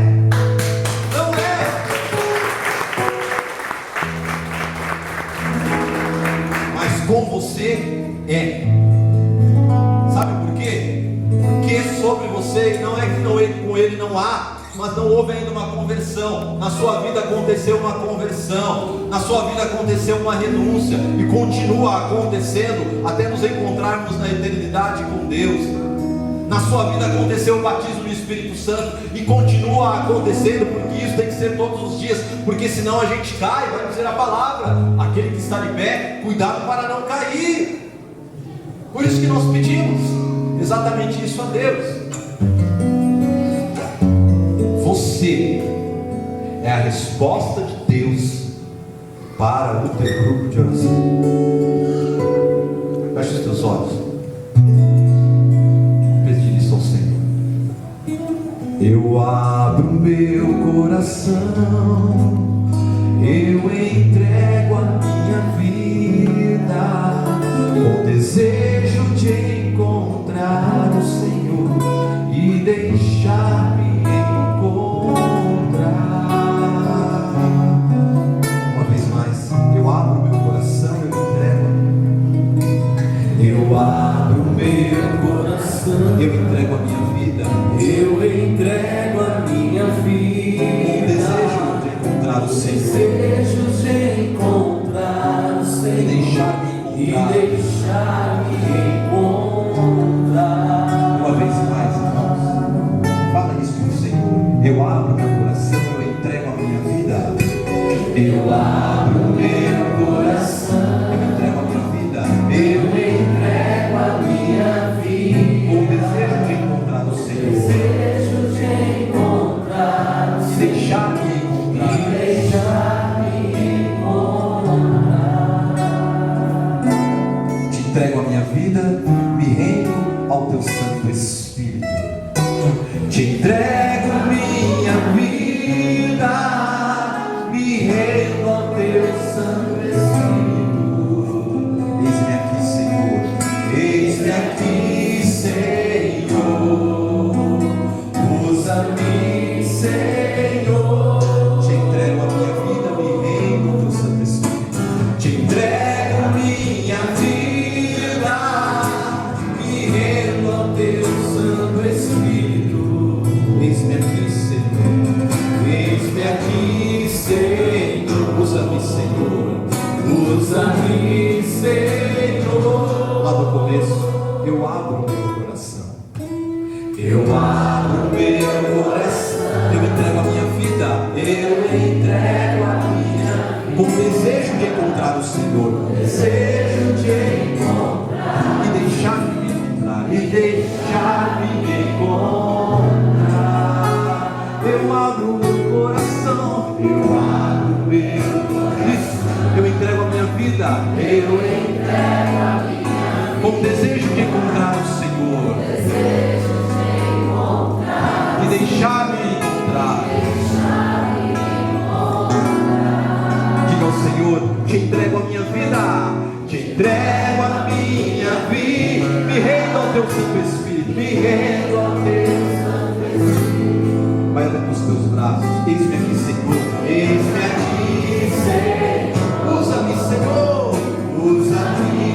Mas com você é. Sabe por quê? Porque sobre você não é que com ele não há, mas não houve ainda uma conversão. Na sua vida aconteceu uma conversão, na sua vida aconteceu uma renúncia, e continua acontecendo até nos encontrarmos na eternidade com Deus. Na sua vida aconteceu o batismo no Espírito Santo, e continua acontecendo, porque isso tem que ser todos os dias, porque senão a gente cai. Vai dizer a palavra: aquele que está de pé, cuidado para não cair. Por isso que nós pedimos exatamente isso a Deus. Você é a resposta de Deus para o teu grupo de oração. Feche os teus olhos. Pedir isso ao Senhor. Eu abro meu coração, eu entrego a minha vida, com desejo de encontrar o Senhor e deixar-me encontrar. Uma vez mais, eu abro meu coração, eu entrego e deixar-me encontrar. Uma vez mais, irmãos, fala isso com o Senhor. Eu abro meu coração, eu entrego a minha vida. Eu abro meu coração, eu entrego a minha vida. Eu entrego a minha vida. Com o desejo de encontrar o Senhor. Desejo de encontrar o Senhor. E deixar-me encontrar. E deixar-me encontrar. Te entrego a minha vida, me rendo ao teu Santo Espírito. Te entrego minha vida, me rendo ao teu Santo Espírito. Eis-me aqui, Senhor. Eis-me aqui, Senhor. Usa-me, Senhor. Te entrego a minha vida, me rendo ao teu Santo Espírito. Te entrego minha vida, me rendo ao teu Santo Espírito. Eis-me aqui, Senhor. Eis-me aqui, Senhor. Usa-me, Senhor. Usa-me, Senhor. Lá no começo, eu abro meu coração. Eu abro meu coração. Eu entrego a minha vida. Eu entrego a minha vida. Com desejo de encontrar o Senhor. Desejo de encontrar. E deixar-me encontrar. E deixar-me encontrar. Eu abro meu coração. Eu abro meu coração. Eu entrego a minha vida. Eu entrego a minha vida. Com desejo de encontrar o Senhor. Desejo de encontrar. E deixar-me encontrar. Diga ao Senhor: te entrego a minha vida. Te entrego a minha vida. Me rendo ao teu Santo Espírito. Me rendo ao teu Santo Espírito. Vai até os teus braços. Eis-me aqui, Senhor. Eis-me aqui, Senhor. Usa-me, Senhor. Usa-me,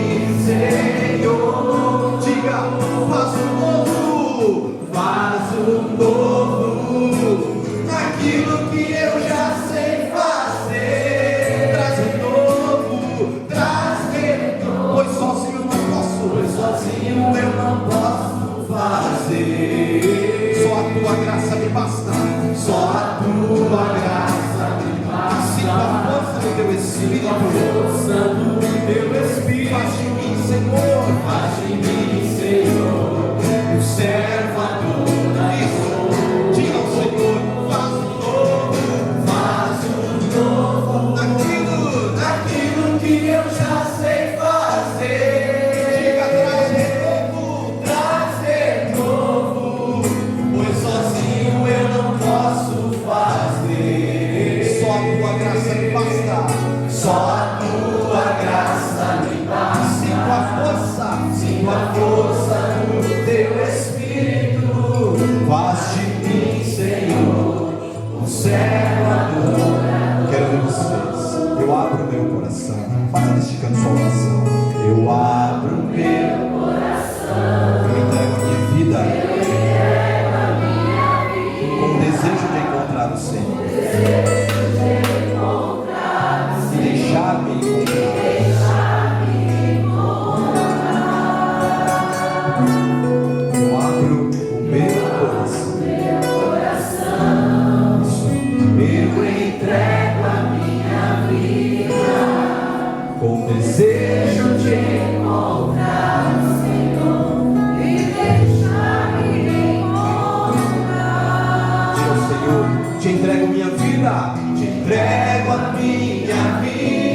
Senhor. Diga: faz um novo. Faz um novo. Naquilo que eu já sei fazer. Traz renovo. Traz renovo. Pois sozinho eu não posso. Pois sozinho eu não posso fazer. Só a tua graça me basta. Só a tua graça me basta. Sinta a força do teu Espírito. Força do teu Espírito. Faz de mim, Senhor. Faz de mim, Senhor. O servo adora. Isso. Diga ao Senhor: faz um novo. Faz um novo. Naquilo que eu já sei fazer. Diga: traz renovo. Traz renovo. Pois sozinho eu não posso fazer. Só a tua graça me basta. Só a tua graça me basta. Sinto a força do teu Espírito. Faz de mim, Senhor, o servo adorador. Quero ver vocês. Eu abro meu coração. Faça deste canto sua oração. Eu abro meu coração. Eu entrego a minha vida. Com desejo de encontrar o Senhor. E deixar-me encontrar. Eu abro o meu coração. Eu entrego a minha vida. Com desejo de encontrar o Senhor. E deixar-me encontrar. Te entrego minha vida, te entrego a minha vida.